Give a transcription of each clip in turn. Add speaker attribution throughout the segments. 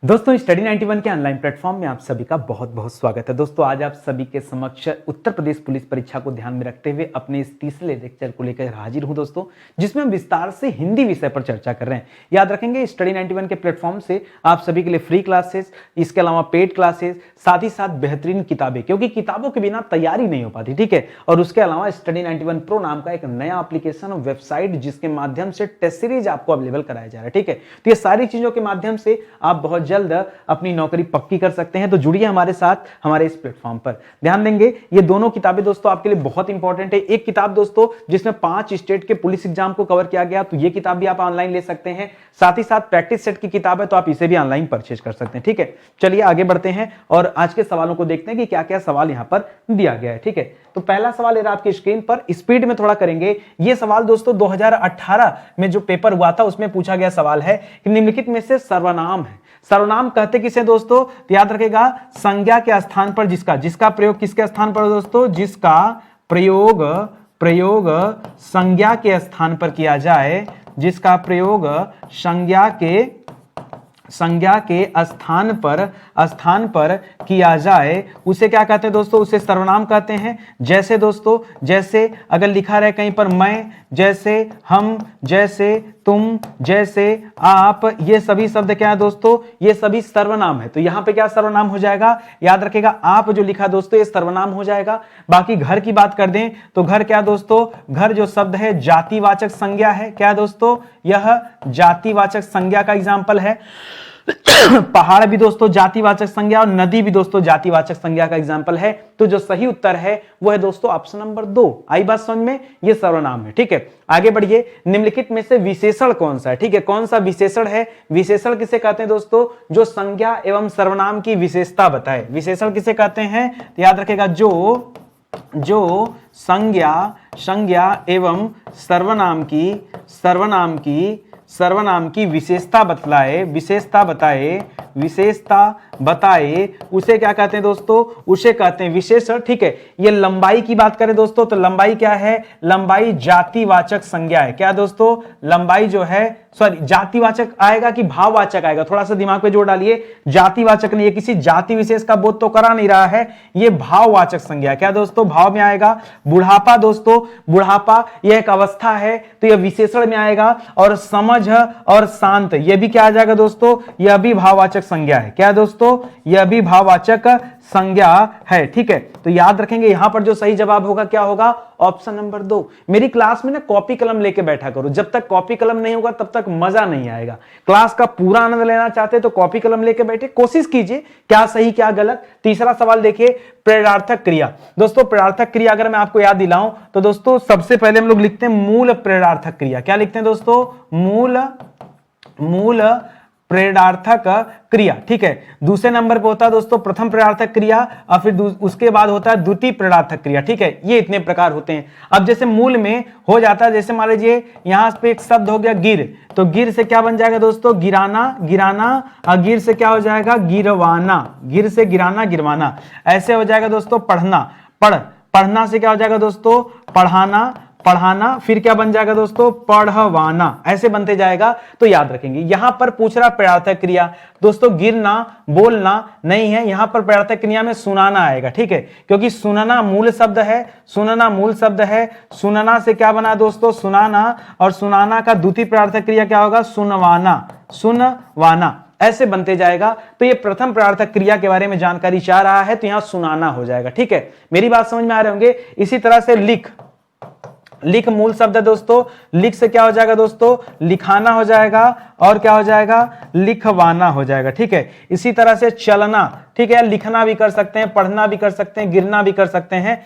Speaker 1: दोस्तों स्टडी 91 के online platform में आप सभी का बहुत बहुत स्वागत है। दोस्तों आज आप सभी के समक्ष उत्तर प्रदेश पुलिस परीक्षा को ध्यान में रखते हुए अपने इस तीसरे लेक्चर को लेकर हाजिर हूं दोस्तों, जिसमें हम विस्तार से हिंदी विषय पर चर्चा कर रहे हैं। याद रखेंगे स्टडी 91 के प्लेटफॉर्म से आप सभी के लिए फ्री क्लासेस, इसके अलावा पेड क्लासेस, साथ ही साथ बेहतरीन किताबें, क्योंकि किताबों के बिना तैयारी नहीं हो पाती, ठीक है। और उसके अलावा स्टडी 91 प्रो नाम का एक नया एप्लीकेशन और वेबसाइट जिसके माध्यम से टेस्ट सीरीज आपको अवेलेबल कराया जा रहा है, ठीक है। तो ये सारी चीजों के माध्यम से आप बहुत जल्द अपनी नौकरी पक्की कर सकते हैं। तो जुड़िए हमारे साथ हमारे इस प्लेटफॉर्म पर। ध्यान देंगे ये दोनों किताबें दोस्तों आपके लिए बहुत इंपॉर्टेंट है। एक किताब दोस्तों जिसमें 5 स्टेट के पुलिस एग्जाम को कवर किया गया, तो ये किताब भी आप ऑनलाइन ले सकते हैं। साथ ही साथ प्रैक्टिस सेट की किताब है, तो आप इसे भी ऑनलाइन परचेज कर सकते हैं, ठीक है। चलिए आगे बढ़ते हैं और आज के सवालों को देखते हैं कि क्या क्या सवाल यहां पर दिया गया है, ठीक है। तो पहला सवाल है आपकी स्क्रीन पर, स्पीड में थोड़ा करेंगे। ये सवाल दोस्तों 2018 में जो पेपर हुआ था उसमें पूछा गया सवाल है कि निम्नलिखित में से सर्वनाम है। सर्वनाम कहते किसे दोस्तों? तो याद रखेगा संज्ञा के स्थान पर जिसका प्रयोग किसके स्थान पर दोस्तों? जिसका प्रयोग संज्ञा के स्थान पर किया जाए, जिसका प्रयोग संज्ञा के स्थान पर किया जाए उसे क्या कहते हैं दोस्तों? उसे सर्वनाम कहते हैं। जैसे दोस्तों, जैसे अगर लिखा रहे कहीं पर मैं, जैसे हम, जैसे तुम, जैसे आप, ये सभी शब्द क्या है दोस्तों? ये सभी सर्वनाम है। तो यहां पे क्या सर्वनाम हो जाएगा? याद रखेगा आप जो लिखा दोस्तों ये सर्वनाम हो जाएगा। बाकी घर की बात कर दें तो घर क्या दोस्तों? घर जो शब्द है जातिवाचक संज्ञा है। क्या दोस्तों? यह जातिवाचक संज्ञा का एग्जाम्पल है। पहाड़ भी दोस्तों जातिवाचक संज्ञा और नदी भी दोस्तों जातिवाचक संज्ञा का एग्जाम्पल है। तो जो सही उत्तर है वो है दोस्तों ऑप्शन नंबर 2। आई बात समझ में? ये सर्वनाम है, ठीक है। आगे बढ़िए। निम्नलिखित में से विशेषण कौन सा है, ठीक है। कौन सा विशेषण है? विशेषण किसे कहते हैं दोस्तों? जो संज्ञा एवं सर्वनाम की विशेषता बताए। विशेषण किसे कहते हैं? तो याद रखेगा जो संज्ञा एवं सर्वनाम की विशेषता बताए उसे क्या कहते हैं दोस्तों? उसे कहते हैं विशेषण, ठीक है। ये लंबाई की बात करें दोस्तों तो लंबाई क्या है? लंबाई जातिवाचक संज्ञा है। क्या दोस्तों? लंबाई जो है जातिवाचक आएगा कि भाववाचक आएगा? थोड़ा सा दिमाग पे जोर डालिए। जातिवाचक नहीं, ये किसी जाति विशेष का बोध तो करा नहीं रहा है, ये भाववाचक संज्ञा। क्या दोस्तों? भाव में आएगा। बुढ़ापा दोस्तों, बुढ़ापा यह एक अवस्था है तो यह विशेषण में आएगा। और समझ और शांत यह भी क्या आ जाएगा दोस्तों? यह भी भाववाचक संज्ञा है। क्या दोस्तों? यह भी भाववाचक संज्ञा है, ठीक है। तो याद रखेंगे यहां पर जो सही जवाब होगा क्या होगा? Option number 2। मेरी क्लास में ना कॉपी कलम लेके बैठा करो। जब तक कॉपी कलम नहीं होगा तब तक मजा नहीं आएगा। क्लास का पूरा आनंद लेना चाहते हैं तो कॉपी कलम लेके बैठे, कोशिश कीजिए क्या सही क्या गलत। तीसरा सवाल देखिए, प्रेरणार्थक क्रिया। दोस्तों प्रेरणार्थक क्रिया अगर मैं आपको याद दिलाऊं तो दोस्तों सबसे पहले हम लोग लिखते हैं मूल प्रेरणार्थक क्रिया। क्या लिखते हैं दोस्तों? मूल प्रेरणार्थक क्रिया, ठीक है। दूसरे नंबर पे होता है दोस्तों प्रथम प्रेरणार्थक क्रिया और फिर उसके बाद होता है द्वितीय प्रेरणार्थक क्रिया, ठीक है। ये इतने प्रकार होते हैं। अब जैसे मूल में हो जाता है, जैसे मान लीजिए यहां पे एक शब्द हो गया गिर, तो गिर से क्या बन जाएगा दोस्तों? गिराना। और गिर से क्या हो जाएगा? गिरवाना। गिर से गिराना, गिरवाना। ऐसे हो जाएगा दोस्तों पढ़ना। पढ़ना से क्या हो जाएगा दोस्तों? पढ़ाना। फिर क्या बन जाएगा दोस्तों? पढ़वाना। ऐसे बनते जाएगा। तो याद रखेंगे यहां पर पूछ रहा प्रेरणार्थक क्रिया दोस्तों, गिरना बोलना नहीं है, यहां पर प्रेरणार्थक क्रिया में सुनाना आएगा, ठीक है। क्योंकि सुनना मूल शब्द है। सुनना से क्या बना दोस्तों? सुनाना। और सुनाना का द्वितीय प्रेरणार्थक क्रिया क्या होगा? सुनवाना। ऐसे बनते जाएगा। तो ये प्रथम प्रेरणार्थक क्रिया के बारे में जानकारी चाह रहा है तो यहां सुनाना हो जाएगा, ठीक है। मेरी बात समझ में आ रहे होंगे। इसी तरह से लिख मूल शब्द है दोस्तों। लिख से क्या हो जाएगा दोस्तों? लिखाना हो जाएगा। और क्या हो जाएगा? लिखवाना हो जाएगा, ठीक है। इसी तरह से चलना, ठीक है। लिखना भी कर सकते हैं, पढ़ना भी कर सकते हैं, गिरना भी कर सकते हैं।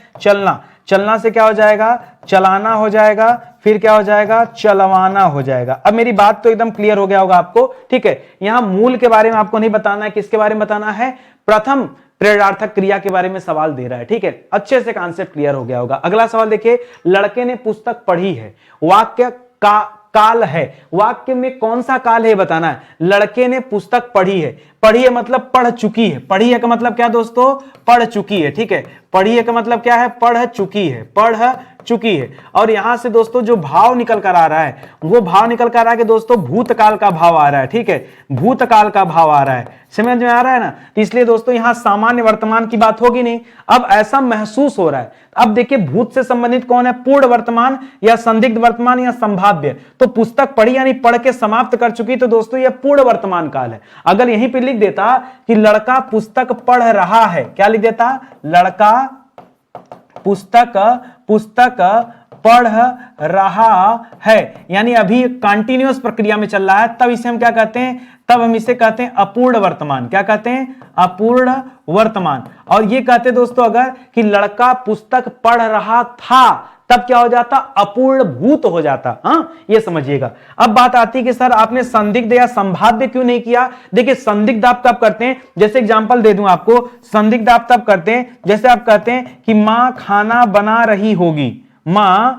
Speaker 1: चलना से क्या हो जाएगा? चलाना हो जाएगा। फिर क्या हो जाएगा? चलवाना हो जाएगा। अब मेरी बात तो एकदम क्लियर हो गया होगा आपको, ठीक है। यहां मूल के बारे में आपको नहीं बताना है, किसके बारे में बताना है? प्रथम प्रेरणार्थक क्रिया के बारे में सवाल दे रहा है, ठीक है। अच्छे से कॉन्सेप्ट क्लियर हो गया होगा। अगला सवाल देखिए, लड़के ने पुस्तक पढ़ी है। वाक्य का काल है। वाक्य में कौन सा काल है बताना है। लड़के ने पुस्तक पढ़ी है मतलब पढ़ चुकी है। पढ़ी है का मतलब क्या दोस्तों? पढ़ चुकी है, ठीक है। पढ़ी है का मतलब क्या है? पढ़ चुकी चुकी है। और यहां से दोस्तों जो भाव निकल कर आ रहा है वो भाव निकल कर आ रहा है कि दोस्तों भूतकाल का भाव आ रहा है, ठीक है, भूतकाल का भाव आ रहा है, समझ में आ रहा है ना। तो इसलिए दोस्तों यहां सामान्य वर्तमान की बात होगी नहीं, अब ऐसा महसूस हो रहा है। अब देखिए भूत से संबंधित कौन है, पूर्ण वर्तमान या संदिग्ध वर्तमान या संभाव्य। तो पुस्तक पढ़ी यानी पढ़ के समाप्त कर चुकी, तो दोस्तों यह पूर्ण वर्तमान काल है। अगर यहीं पे लिख देता कि लड़का पुस्तक पढ़ रहा है, क्या लिख देता, लड़का पुस्तक पढ़ रहा है, यानी अभी कंटिन्यूअस प्रक्रिया में चल रहा है, तब इसे हम क्या कहते हैं, तब हम इसे कहते हैं अपूर्ण वर्तमान। क्या कहते हैं, अपूर्ण वर्तमान। और ये कहते हैं दोस्तों अगर कि लड़का पुस्तक पढ़ रहा था, तब क्या हो जाता, अपूर्ण भूत हो जाता। हाँ, ये समझिएगा। अब बात आती है कि सर आपने संदिग्ध या संभाव्य क्यों नहीं किया। देखिए संदिग्ध आप कब करते हैं, जैसे एग्जांपल दे दूं आपको, संदिग्ध आप तब करते हैं जैसे आप कहते हैं कि मां खाना बना रही होगी, मां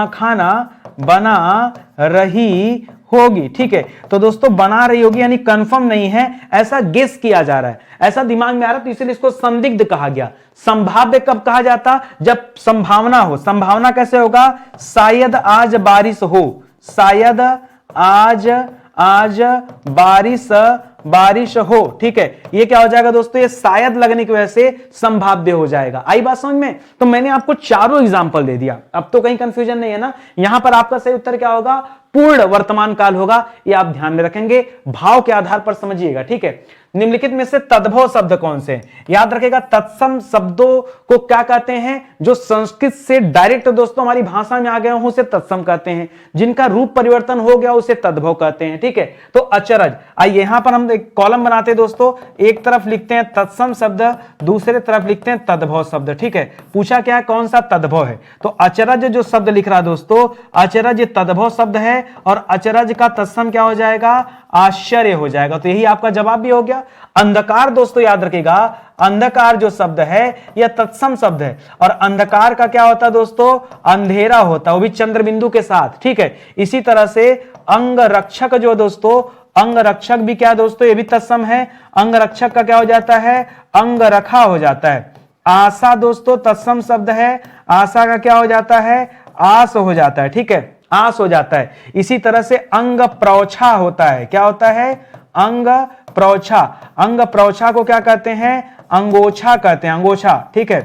Speaker 1: खाना बना रही होगी, ठीक है। तो दोस्तों बना रही होगी यानी कंफर्म नहीं है, ऐसा गेस किया जा रहा है, ऐसा दिमाग में आ रहा है, तो इसलिए इसको संदिग्ध कहा गया। संभाव्य कब कहा जाता, जब संभावना हो। संभावना कैसे होगा, शायद आज बारिश हो, शायद आज बारिश हो, ठीक है। ये क्या हो जाएगा दोस्तों, ये शायद लगने की वजह से संभाव्य हो जाएगा। आई बात समझ में। तो मैंने आपको चारों एग्जांपल दे दिया, अब तो कहीं कंफ्यूजन नहीं है ना। यहां पर आपका सही उत्तर क्या होगा, पूर्ण वर्तमान काल होगा। ये आप ध्यान में रखेंगे, भाव के आधार पर समझिएगा, ठीक है। निम्नलिखित में से तद्भव शब्द कौन से हैं, याद रखेगा। तत्सम शब्दों को क्या कहते हैं, जो संस्कृत से डायरेक्ट दोस्तों हमारी भाषा में आ गए हों उसे तत्सम कहते हैं, जिनका रूप परिवर्तन हो गया उसे तद्भव कहते हैं, ठीक है। तो अचरज, आइए यहां पर हम एक कॉलम बनाते हैं दोस्तों, एक तरफ लिखते हैं तत्सम शब्द, दूसरे तरफ लिखते हैं तद्भव शब्द, ठीक है। पूछा क्या है, कौन सा तद्भव है, तो अचरज जो शब्द लिख रहा है दोस्तों, अचरज तद्भव शब्द है, और अचरज का तत्सम क्या हो जाएगा, आश्चर्य हो जाएगा। तो यही आपका जवाब भी हो गया। अंधकार दोस्तों याद रखिएगा, अंधकार जो शब्द है यह तत्सम शब्द है, और अंधकार का क्या होता है दोस्तों, अंधेरा होता है, वो भी चंद्र बिंदु के साथ, ठीक है। इसी तरह से अंग रक्षक जो दोस्तों, अंग रक्षक भी क्या दोस्तों, ये भी तत्सम है। अंग रक्षक का क्या हो जाता है, अंग रखा हो जाता है। आशा दोस्तों तत्सम शब्द है, आशा का क्या हो जाता है, आस हो जाता है, ठीक है, आस हो जाता है। इसी तरह से अंग प्रौछा होता है, क्या होता है, अंग प्रौछा। अंग प्रौछा को क्या कहते हैं, अंगोछा कहते हैं, अंगोछा, ठीक है,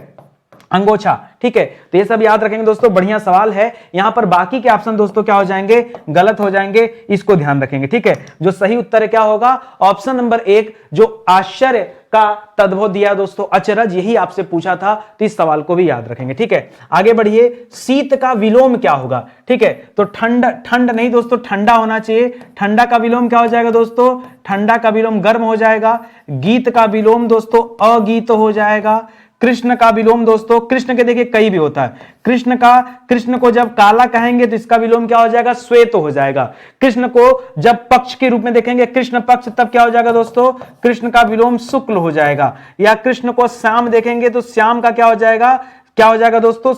Speaker 1: अंगोछा, ठीक है। तो ये सब याद रखेंगे दोस्तों, बढ़िया सवाल है। यहां पर बाकी के ऑप्शन दोस्तों क्या हो जाएंगे, गलत हो जाएंगे, इसको ध्यान रखेंगे, ठीक है। जो सही उत्तर है क्या होगा, ऑप्शन नंबर 1 जो आश्चर्य का तद्भव दिया दोस्तों, अचरज, यही आपसे पूछा था, तो इस सवाल को भी याद रखेंगे, ठीक है। आगे बढ़िए, शीत का विलोम क्या होगा, ठीक है। तो ठंड नहीं दोस्तों, ठंडा होना चाहिए। ठंडा का विलोम क्या हो जाएगा दोस्तों, ठंडा का विलोम गर्म हो जाएगा। गीत का विलोम दोस्तों अगीत हो जाएगा। कृष्ण का विलोम दोस्तों, कृष्ण के देखिए कई भी होता है, कृष्ण को जब काला कहेंगे तो इसका विलोम क्या हो जाएगा, श्वेत हो जाएगा। कृष्ण को जब पक्ष के रूप में देखेंगे, कृष्ण पक्ष, तब क्या हो जाएगा दोस्तों, कृष्ण का विलोम शुक्ल हो जाएगा। या कृष्ण को श्याम देखेंगे तो श्याम का क्या हो जाएगा, दोस्तों,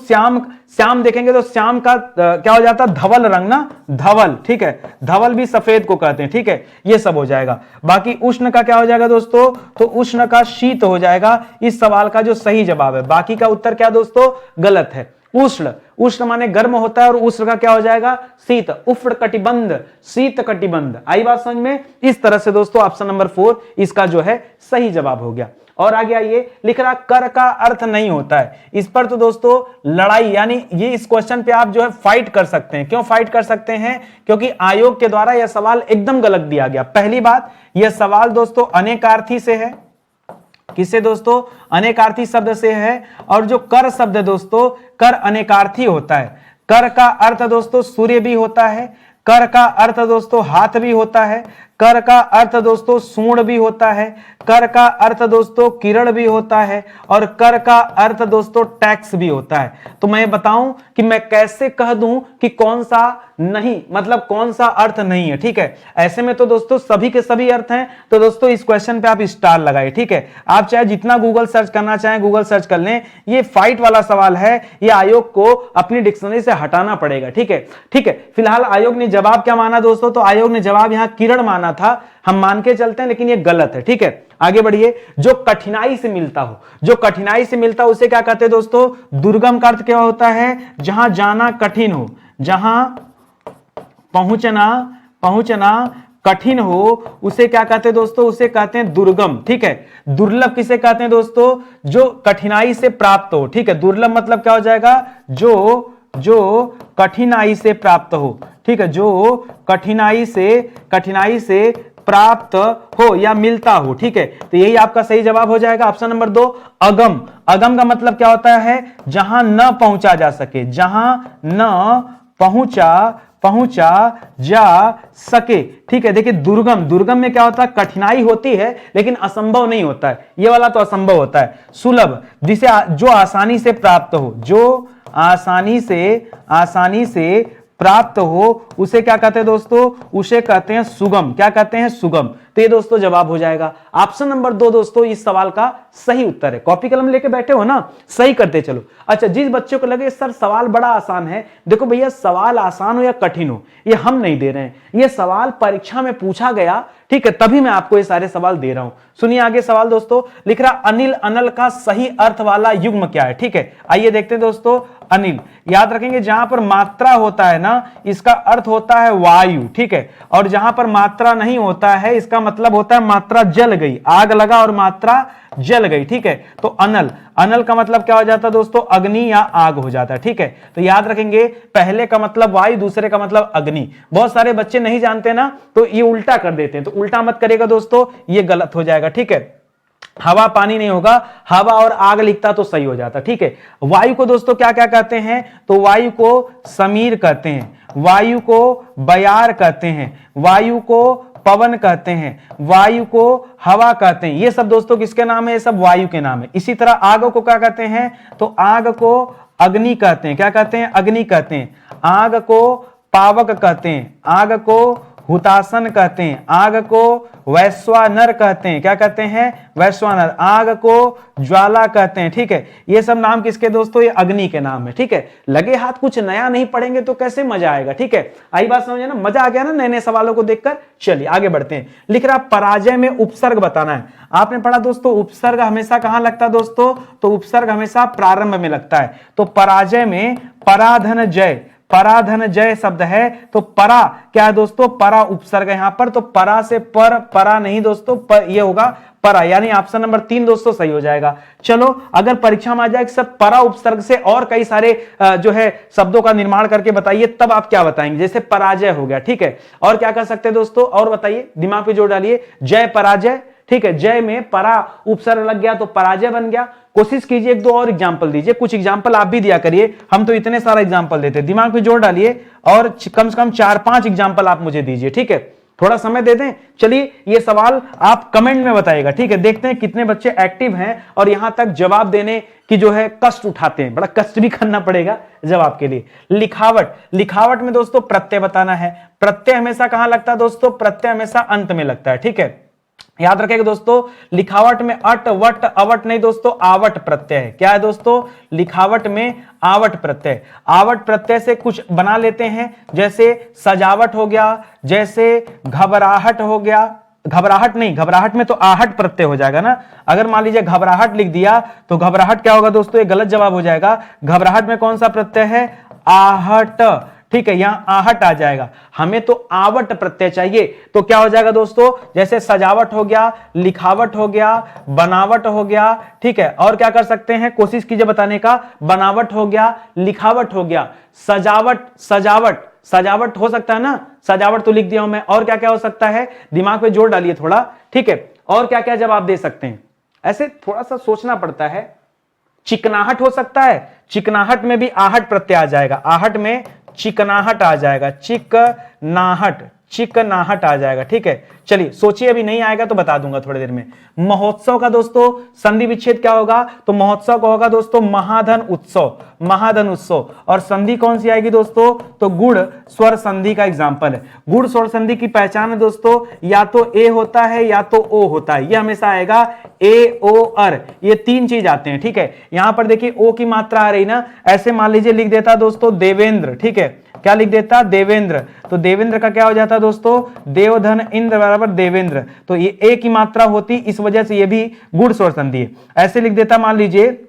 Speaker 1: श्याम देखेंगे तो श्याम का क्या हो जाता है, धवल रंग ना, धवल, ठीक है, धवल भी सफेद को कहते हैं, ठीक है। ये सब हो जाएगा। बाकी उष्ण का क्या हो जाएगा दोस्तों, तो उष्ण का शीत हो जाएगा। इस सवाल का जो सही जवाब है, बाकी का उत्तर क्या दोस्तों, गलत है। उष्ण माने गर्म होता है, और उष्ण का क्या हो जाएगा, शीत, उष्ण कटिबंध, शीत कटिबंध। आई बात समझ में। इस तरह से दोस्तों ऑप्शन नंबर 4 इसका जो है सही जवाब हो गया। और आगे आइए, लिख रहा कर का अर्थ नहीं होता है। इस पर तो दोस्तों लड़ाई, यानी ये इस क्वेश्चन पे आप जो है फाइट कर सकते हैं। क्यों फाइट कर सकते हैं, क्योंकि आयोग के द्वारा यह सवाल एकदम गलत दिया गया। पहली बात, यह सवाल दोस्तों अनेकार्थी से है। किससे दोस्तों, अनेकार्थी शब्द से है। और जो कर शब्द है दोस्तों, कर अनेकार्थी होता है। कर का अर्थ दोस्तों सूर्य भी होता है, कर का अर्थ दोस्तों हाथ भी होता है, कर का अर्थ दोस्तों सूंड भी होता है, कर का अर्थ दोस्तों किरण भी होता है, और कर का अर्थ दोस्तों टैक्स भी होता है। तो मैं बताऊं कि मैं कैसे कह दूं कि कौन सा नहीं, मतलब कौन सा अर्थ नहीं है, ठीक है। ऐसे में तो दोस्तों सभी के सभी अर्थ हैं। तो दोस्तों इस क्वेश्चन पे आप स्टार लगाइए, ठीक है। आप चाहे जितना गूगल सर्च करना चाहें गूगल सर्च कर लें, ये फाइट वाला सवाल है, ये आयोग को अपनी डिक्शनरी से हटाना पड़ेगा, ठीक है। ठीक है, फिलहाल आयोग ने जवाब क्या माना दोस्तों, तो आयोग ने जवाब यहां किरण माना आना था, हम मान के चलते हैं, लेकिन ये गलत है, ठीक है। आगे बढ़िए। जो कठिनाई से मिलता हो, जो कठिनाई से मिलता हो उसे क्या कहते हैं दोस्तों? दुर्गम का अर्थ क्या होता है? जहां जाना कठिन हो, जहां पहुंचना कठिन हो, उसे क्या कहते हैं दोस्तों? उसे कहते हैं दुर्गम, ठीक है। दुर्लभ किसे कहते हैं दोस्तों? जो कठिनाई से प्राप्त हो, ठीक है। दुर्लभ मतलब क्या हो जाएगा? जो कठिनाई से प्राप्त हो, ठीक है, जो कठिनाई से प्राप्त हो या मिलता हो, ठीक है। तो यही आपका सही जवाब हो जाएगा, ऑप्शन नंबर 2 अगम। अगम का मतलब क्या होता है? जहां न पहुंचा जा सके, जहां न पहुंचा जा सके, ठीक है। देखिए दुर्गम में क्या होता है? कठिनाई होती है लेकिन असंभव नहीं होता है, ये वाला तो असंभव होता है। सुलभ जिसे जो आसानी से प्राप्त हो, जो आसानी से प्राप्त हो, उसे क्या कहते हैं दोस्तों? उसे कहते हैं सुगम। क्या कहते हैं? सुगम। तो ये दोस्तों जवाब हो जाएगा ऑप्शन नंबर 2 दोस्तों इस सवाल का सही उत्तर है। कॉपी कलम लेके बैठे हो ना, सही करते चलो। अच्छा, जिस बच्चों को लगे सर सवाल बड़ा आसान है, देखो भैया सवाल आसान हो या कठिन हो ये हम नहीं दे रहे हैं, ये सवाल परीक्षा में पूछा गया, ठीक है, तभी मैं आपको ये सारे सवाल दे रहा हूं। सुनिए आगे सवाल दोस्तों, लिख रहा अनिल अनल का सही अर्थ वाला युग्म क्या है, ठीक है। आइए देखते हैं दोस्तों। अनिल, याद रखेंगे जहां पर मात्रा होता है ना, इसका अर्थ होता है वायु, ठीक है। और जहां पर मात्रा नहीं होता है, इसका मतलब होता है मात्रा जल गई, आग लगा और मात्रा जल गई, ठीक है। तो अनल का मतलब क्या हो जाता है दोस्तों? अग्नि या आग हो जाता है, ठीक है। तो याद रखेंगे पहले का मतलब वायु, दूसरे का मतलब अग्नि। बहुत सारे बच्चे नहीं जानते ना, तो ये उल्टा कर देते हैं, तो उल्टा मत करेगा दोस्तों, ये गलत हो जाएगा, ठीक है। हवा पानी नहीं होगा, हवा और आग लिखता तो सही हो जाता, ठीक है। वायु को दोस्तों क्या क्या कहते हैं? तो वायु को समीर कहते हैं, वायु को बयार कहते हैं, वायु को पवन कहते हैं, वायु को हवा कहते हैं। ये सब दोस्तों किसके नाम है? ये सब वायु के नाम है। इसी तरह आग को क्या कहते हैं? तो आग को अग्नि कहते हैं। क्या कहते हैं? अग्नि कहते हैं। आग को पावक कहते हैं, आग को हुतासन कहते हैं, आग को वैश्वानर कहते हैं। क्या कहते हैं? वैश्वानर। आग को ज्वाला कहते हैं, ठीक है। ये सब नाम किसके दोस्तों? ये अग्नि के नाम है, ठीक है। लगे हाथ कुछ नया नहीं पढ़ेंगे तो कैसे मजा आएगा, ठीक है। आई बात समझे ना, मजा आ गया ना नए नए सवालों को देखकर। चलिए आगे बढ़ते हैं। लिख रहा पराजय में उपसर्ग बताना है। आपने पढ़ा दोस्तों उपसर्ग हमेशा कहां लगता है दोस्तों? तो उपसर्ग हमेशा प्रारंभ में लगता है। तो पराजय में पराधन जय शब्द है, तो परा क्या है दोस्तों? परा उपसर्ग है यहां पर, तो परा से परा नहीं दोस्तों, ये होगा परा, यानी ऑप्शन नंबर 3 दोस्तों सही हो जाएगा। चलो, अगर परीक्षा में आ जाए सब परा उपसर्ग से और कई सारे जो है शब्दों का निर्माण करके बताइए, तब आप क्या बताएंगे? जैसे पराजय हो गया, ठीक है। और क्या कर सकते हैं दोस्तों? और बताइए, दिमाग पे जोर डालिए। जय पराजय, ठीक है। जय में परा उपसर्ग लग गया तो पराजय बन गया। कोशिश कीजिए एक दो और एग्जांपल दीजिए, कुछ एग्जांपल आप भी दिया करिए, हम तो इतने सारा एग्जांपल देते हैं। दिमाग पे जोर डालिए और कम से कम 4-5 एग्जांपल आप मुझे दीजिए, ठीक है। थोड़ा समय दे दें। चलिए ये सवाल आप कमेंट में बताइएगा, ठीक है। देखते हैं कितने बच्चे एक्टिव हैं और यहां तक जवाब देने की जो है कष्ट उठाते हैं। बड़ा कष्ट भी करना पड़ेगा जवाब के लिए। लिखावट में दोस्तों प्रत्यय बताना है। प्रत्यय हमेशा कहां लगता है दोस्तों? प्रत्यय हमेशा अंत में लगता है, ठीक है। याद रखेगा दोस्तों, लिखावट में अट वट अवट नहीं दोस्तों, आवट प्रत्यय है। क्या है दोस्तों? लिखावट में आवट प्रत्यय। आवट प्रत्यय से कुछ बना लेते हैं, जैसे सजावट हो गया, जैसे घबराहट हो गया। घबराहट नहीं, घबराहट में तो आहट प्रत्यय हो जाएगा ना। अगर मान लीजिए घबराहट लिख दिया तो घबराहट क्या होगा दोस्तों? ये गलत जवाब हो जाएगा। घबराहट में कौन सा प्रत्यय है? आहट, ठीक है। यहां आहट आ जाएगा, हमें तो आवट प्रत्यय चाहिए। तो क्या हो जाएगा दोस्तों? जैसे सजावट हो गया, लिखावट हो गया, बनावट हो गया, ठीक है। और क्या कर सकते हैं? कोशिश कीजिए बताने का। बनावट हो गया, लिखावट हो गया, सजावट हो सकता है ना। सजावट तो लिख दिया हूं मैं। और क्या क्या हो सकता है? दिमाग पे जोर डालिए थोड़ा, ठीक है। और क्या क्या जवाब दे सकते हैं? ऐसे थोड़ा सा सोचना पड़ता है। चिकनाहट हो सकता है, चिकनाहट में भी आहट प्रत्यय आ जाएगा। आहट में चिकनाहट आ जाएगा, चिकनाहट आ जाएगा, ठीक है। चलिए सोचिए, अभी नहीं आएगा तो बता दूंगा थोड़ी देर में। महोत्सव का दोस्तों संधि विच्छेद क्या होगा? तो महोत्सव का होगा दोस्तों महाधन उत्सव। और संधि कौन सी आएगी दोस्तों? तो गुण स्वर संधि का एग्जांपल है। गुण स्वर संधि की पहचान है दोस्तों, या तो ए होता है या तो ओ होता है। ये हमेशा आएगा ए ओ अर, ये 3 चीज आते हैं, ठीक है। यहां पर देखिए ओ की मात्रा आ रही ना, ऐसे मान लीजिए लिख देता दोस्तों देवेंद्र, ठीक है। क्या लिख देता, देवेंद्र। तो देवेंद्र का क्या हो जाता दोस्तों, देवधन इंद्र बराबर देवेंद्र। तो ये ए की मात्रा होती, इस वजह से ये भी गुण स्वर संधि है। ऐसे लिख देता, मान लीजिए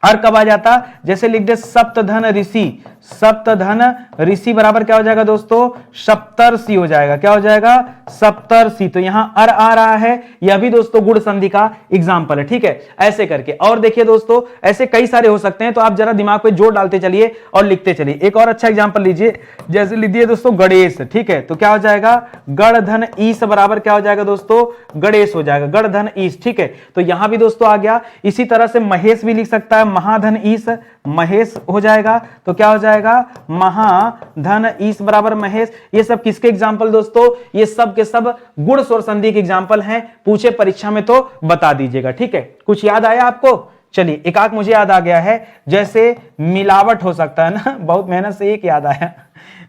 Speaker 1: और कब आ जाता, जैसे लिख दे सप्तधन ऋषि, सप्तधन ऋषि बराबर क्या हो जाएगा दोस्तों, सप्तर्षि हो जाएगा। क्या हो जाएगा, सप्तर्षि। तो यहां अर आ रहा है, यह भी दोस्तों गुण संधि का एग्जांपल है। ठीक है, ऐसे करके और देखिए दोस्तों, ऐसे कई सारे हो सकते हैं, तो आप जरा दिमाग पे जोर डालते चलिए और लिखते चलिए। एक और अच्छा एग्जांपल लीजिए, जैसे लीजिए दोस्तों गणेश। ठीक है, तो क्या हो जाएगा, गण धन ईस बराबर क्या हो जाएगा दोस्तों, गणेश हो जाएगा, गण धन ईस। ठीक है, तो यहां भी दोस्तों आ गया। इसी तरह से महेश भी लिख सकता है, महाधन ईस, महेश हो जाएगा। तो क्या हो जाएगा, महाधन ईस बराबर महेश। ये सब किसके एग्जांपल दोस्तों, ये सब के सब गुण स्वर संधि के एग्जांपल हैं। पूछे परीक्षा में तो बता दीजिएगा। ठीक है, कुछ याद आया आपको, चलिए एक आध मुझे याद आ गया है, जैसे मिलावट हो सकता है ना, बहुत मेहनत से एक याद आया,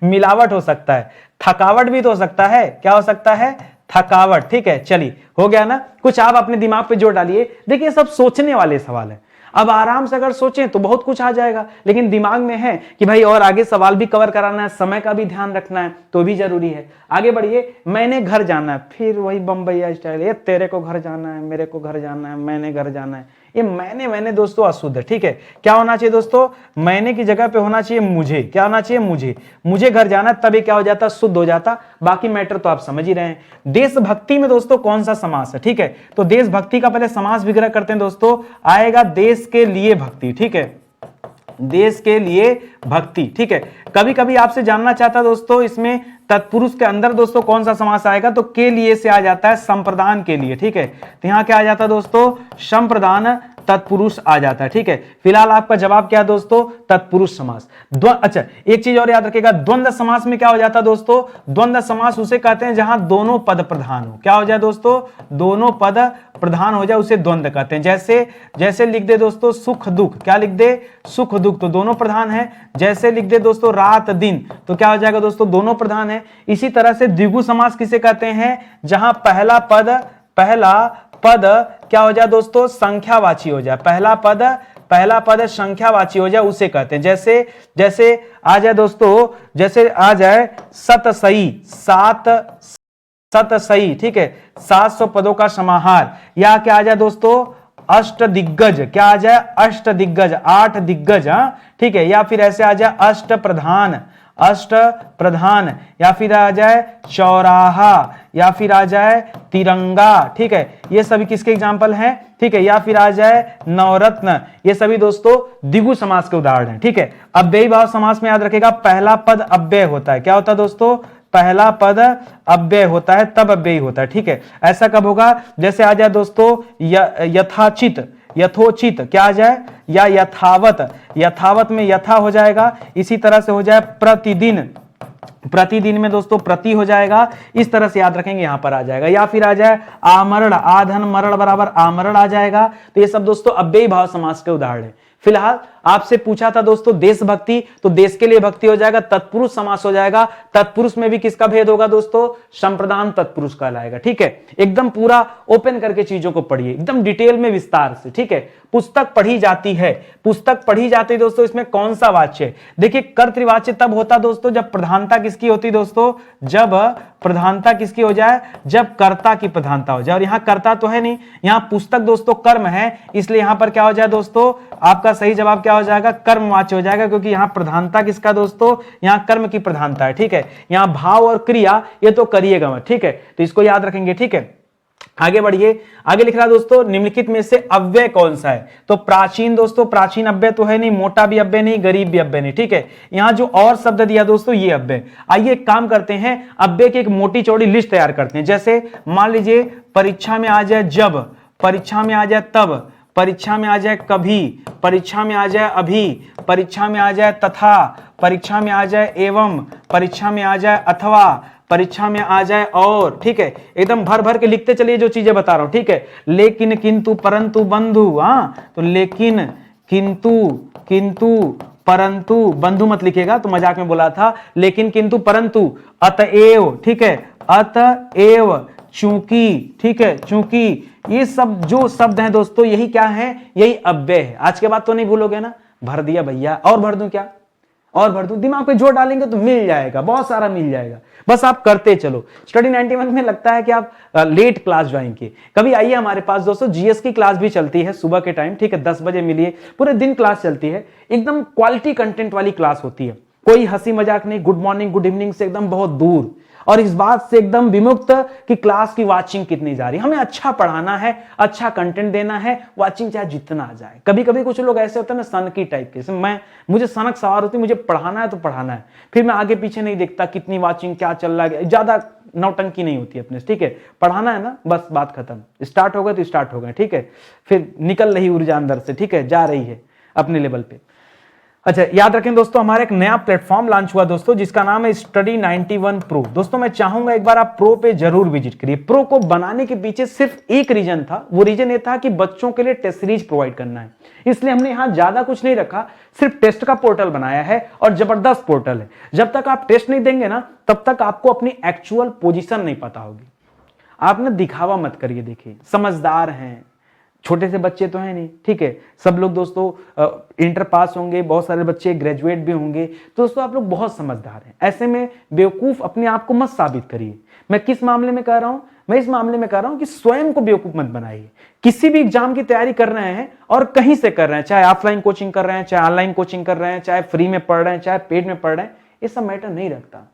Speaker 1: मिलावट हो सकता है, थकावट भी तो हो सकता है। क्या हो सकता है, थकावट। ठीक है, चलिए हो गया ना। कुछ आप अपने दिमाग पे जोर डालिए। देखिए सब सोचने वाले सवाल है, अब आराम से अगर सोचें तो बहुत कुछ आ जाएगा, लेकिन दिमाग में है कि भाई और आगे सवाल भी कवर कराना है, समय का भी ध्यान रखना है, तो भी जरूरी है। आगे बढ़िए, मैंने घर जाना है, फिर वही बम्बैया स्टाइल, ये तेरे को घर जाना है, मेरे को घर जाना है, मैंने घर जाना है। ये मैंने दोस्तों अशुद्ध है। ठीक है, क्या होना चाहिए दोस्तों, मैंने की जगह पे होना चाहिए मुझे। क्या होना चाहिए, मुझे घर जाना, तभी क्या हो जाता, शुद्ध हो जाता। बाकी मैटर तो आप समझ ही रहे हैं। देशभक्ति में दोस्तों कौन सा समास है, ठीक है, तो देशभक्ति का पहले समास विग्रह करते हैं दोस्तों, आएगा देश के लिए भक्ति। ठीक है, देश के लिए भक्ति। ठीक है, कभी कभी आपसे जानना चाहता दोस्तों, इसमें तत्पुरुष के अंदर दोस्तों कौन सा समास आएगा, तो के लिए से आ जाता है संप्रदान के लिए। ठीक है, तो यहां क्या आ जाता है दोस्तों, संप्रदान तत्पुरुष आ जाता है। ठीक है, फिलहाल आपका जवाब क्या है दोस्तों, तत्पुरुष समास। अच्छा, एक चीज और याद रखिएगा, द्वंद्व समास में क्या हो जाता है दोस्तों, द्वंद्व समास उसे कहते हैं जहां दोनों पद प्रधान हो। क्या हो जाए दोस्तों, दोनों पद प्रधान हो जाए उसे द्वंद्व कहते हैं। जैसे लिख दे दोस्तों सुख दुख, क्या लिख दे, सुख दुख, तो दोनों प्रधान है। जैसे लिख दे दोस्तों रात दिन, तो क्या हो जाएगा दोस्तों, दोनों प्रधान है। इसी तरह से द्विगु समास किसे कहते हैं, जहां पहला पद क्या हो जाए दोस्तों, संख्यावाची हो जाए। पहला पद संख्यावाची हो जाए उसे कहते हैं। जैसे आ जाए दोस्तों, जैसे आ जाए सतसई। ठीक है, 700 पदों का समाहार, या क्या आ जाए दोस्तों, अष्ट दिग्गज। क्या आ जाए, अष्ट दिग्गज, 8 दिग्गज। ठीक है, या फिर ऐसे आ जाए अष्ट प्रधान, या फिर आ जाए चौराहा, या फिर आ जाए तिरंगा। ठीक है, ये सभी किसके एग्जाम्पल हैं। ठीक है, या फिर आ जाए नवरत्न, ये सभी दोस्तों द्विगु समास के उदाहरण हैं। ठीक है, अव्ययी भाव समास में याद रखेगा पहला पद अव्यय होता है। क्या होता है दोस्तों, पहला पद अव्यय होता है, तब अव्ययी होता है। ठीक है, ऐसा कब होगा, जैसे आ जाए दोस्तों यथोचित, क्या आ जाए, या यथावत में यथा हो जाएगा। इसी तरह से हो जाए प्रतिदिन में दोस्तों प्रति हो जाएगा। इस तरह से याद रखेंगे, यहां पर आ जाएगा। या फिर आ जाए आमरण, आधन मरण बराबर आमरण आ जाएगा। तो ये सब दोस्तों अव्ययी भाव समास के उदाहरण है। फिलहाल आपसे पूछा था दोस्तों देशभक्ति, तो देश के लिए भक्ति हो जाएगा, तत्पुरुष समास हो जाएगा। तत्पुरुष में भी किसका भेद होगा दोस्तों, संप्रदान तत्पुरुष कहलाएगा। ठीक है, एकदम पूरा ओपन करके चीजों को पढ़िए, एकदम डिटेल में विस्तार से। ठीक है, पुस्तक पढ़ी जाती है, दोस्तों इसमें कौन सा वाच्य है, देखिए कर्तृवाच्य तब होता दोस्तों जब प्रधानता किसकी होती दोस्तों, जब प्रधानता किसकी हो जाए, जब कर्ता की प्रधानता हो जाए। और यहां कर्ता तो है नहीं, यहां पुस्तक दोस्तों कर्म है, इसलिए यहां पर क्या हो जाए दोस्तों, आपका सही जवाब क्या हो जाएगा, कर्मवाच्य हो जाएगा, क्योंकि यहां प्रधानता किसका दोस्तों, यहां कर्म की प्रधानता है। ठीक है, यहां भाव और क्रिया ये तो करिएगा मत। ठीक है, तो इसको याद रखेंगे। ठीक है, आगे बढ़िए, आगे लिख रहा दोस्तों निम्नलिखित में से अव्यय कौन सा है, तो प्राचीन दोस्तों, प्राचीन अव्यय तो है नहीं, मोटा भी अव्यय नहीं, गरीब भी अव्यय नहीं। ठीक है, यहां जो और शब्द दिया दोस्तों ये अव्यय। आइए एक काम करते हैं, अव्यय की एक मोटी चौड़ी लिस्ट तैयार करते हैं। जैसे मान लीजिए परीक्षा में आ जाए जब, परीक्षा में आ जाए तब, परीक्षा में आ जाए कभी, परीक्षा में आ जाए अभी, परीक्षा में आ जाए तथा, परीक्षा में आ जाए एवं, परीक्षा में आ जाए अथवा, परीक्षा में आ जाए और। ठीक है, एकदम भर भर के लिखते चलिए जो चीजें बता रहा हूं। ठीक है, लेकिन किंतु परंतु बंधु, तो लेकिन किंतु परंतु, बंधु मत लिखेगा तो मजाक में बोला था, लेकिन किंतु परंतु, अतएव। ठीक है, अतएव, चूंकि। ठीक है, चूंकि, ये सब जो शब्द हैं दोस्तों यही क्या है, यही अव्यय है। आज के बाद तो नहीं भूलोगे ना, भर दिया भैया, और भर दूं क्या, और भर दूं, दिमाग पे जोर डालेंगे तो मिल जाएगा, बहुत सारा मिल जाएगा, बस आप करते चलो। स्टडी 91 में लगता है कि आप लेट क्लास ज्वाइन किए, कभी आइए हमारे पास दोस्तों, जीएस की क्लास भी चलती है सुबह के टाइम, ठीक है, 10 बजे मिलिए, पूरे दिन क्लास चलती है, एकदम क्वालिटी कंटेंट वाली क्लास होती है, कोई हंसी मजाक नहीं, गुड मॉर्निंग गुड इवनिंग से एकदम बहुत दूर, और इस बात से एकदम विमुक्त कि क्लास की वाचिंग कितनी जा रही है। हमें अच्छा पढ़ाना है, अच्छा कंटेंट देना है, वाचिंग चाहे जितना आ जाए। कभी कभी कुछ लोग ऐसे होते हैं ना सनकी टाइप के, मुझे सनक सवार होती है, मुझे पढ़ाना है तो पढ़ाना है, फिर मैं आगे पीछे नहीं देखता कितनी वाचिंग क्या चल रहा है, ज्यादा नौटंकी नहीं होती अपने, ठीक है, पढ़ाना है ना, बस बात खत्म, स्टार्ट हो गए तो स्टार्ट हो गए, ठीक है, फिर निकल रही ऊर्जा अंदर से, ठीक है, जा रही है अपने लेवल पे। अच्छा, याद रखें दोस्तों, हमारा एक नया प्लेटफॉर्म लॉन्च हुआ दोस्तों, जिसका नाम है स्टडी 91 प्रो। दोस्तों मैं चाहूंगा एक बार आप प्रो पे जरूर विजिट करिए। प्रो को बनाने के पीछे सिर्फ एक रीजन था, वो रीजन ये था कि बच्चों के लिए टेस्ट सीरीज प्रोवाइड करना है, इसलिए हमने यहां ज्यादा कुछ नहीं रखा, सिर्फ टेस्ट का पोर्टल बनाया है, और जबरदस्त पोर्टल है। जब तक आप टेस्ट नहीं देंगे ना, तब तक आपको अपनी एक्चुअल पोजीशन नहीं पता होगी। आप ना दिखावा मत करिए, देखिए समझदार हैं, छोटे से बच्चे तो हैं नहीं, ठीक है, सब लोग दोस्तों इंटर पास होंगे, बहुत सारे बच्चे ग्रेजुएट भी होंगे, तो दोस्तों आप लोग बहुत समझदार हैं, ऐसे में बेवकूफ अपने आप को मत साबित करिए। मैं किस मामले में कह रहा हूं, मैं इस मामले में कह रहा हूं कि स्वयं को बेवकूफ मत बनाइए। किसी भी एग्जाम की तैयारी कर रहे हैं और कहीं से कर रहे हैं, चाहे ऑफलाइन कोचिंग कर रहे हैं, चाहे ऑनलाइन कोचिंग कर रहे हैं, चाहे फ्री में पढ़ रहे हैं, चाहे पेड में पढ़ रहे हैं, ये सब मैटर नहीं रखता।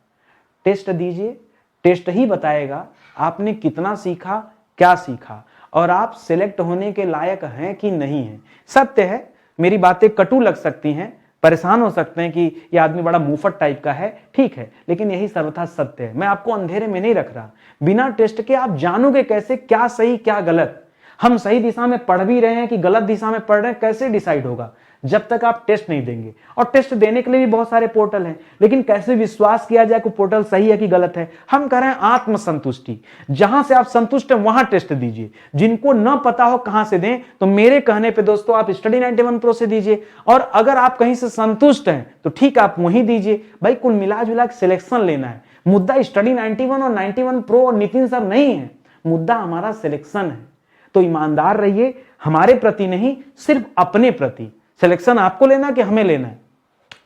Speaker 1: टेस्ट दीजिए, टेस्ट ही बताएगा आपने कितना सीखा, क्या सीखा, और आप सिलेक्ट होने के लायक हैं कि नहीं हैं। सत्य है, मेरी बातें कटु लग सकती हैं, परेशान हो सकते हैं कि ये आदमी बड़ा मुफट टाइप का है, ठीक है, लेकिन यही सर्वथा सत्य है। मैं आपको अंधेरे में नहीं रख रहा, बिना टेस्ट के आप जानोगे कैसे क्या सही क्या गलत। हम सही दिशा में पढ़ भी रहे हैं कि गलत दिशा में पढ़ रहे हैं, कैसे डिसाइड होगा जब तक आप टेस्ट नहीं देंगे। और टेस्ट देने के लिए भी बहुत सारे पोर्टल हैं, लेकिन कैसे विश्वास किया जाए कि पोर्टल सही है कि गलत है। हम कह रहे हैं आत्मसंतुष्टि, जहां से आप संतुष्ट हैं वहां टेस्ट दीजिए। जिनको न पता हो कहां से दें, तो मेरे कहने पे दोस्तों आप स्टडी 91 प्रो से दीजिए, और अगर आप कहीं से संतुष्ट हैं तो ठीक आप वहीं दीजिए। भाई कुल मिला जुला सिलेक्शन लेना है, मुद्दा स्टडी 91 और 91 प्रो और नितिन सर नहीं है, मुद्दा हमारा सिलेक्शन है। तो ईमानदार रहिए, हमारे प्रति नहीं, सिर्फ अपने प्रति। सिलेक्शन आपको लेना कि हमें लेना है,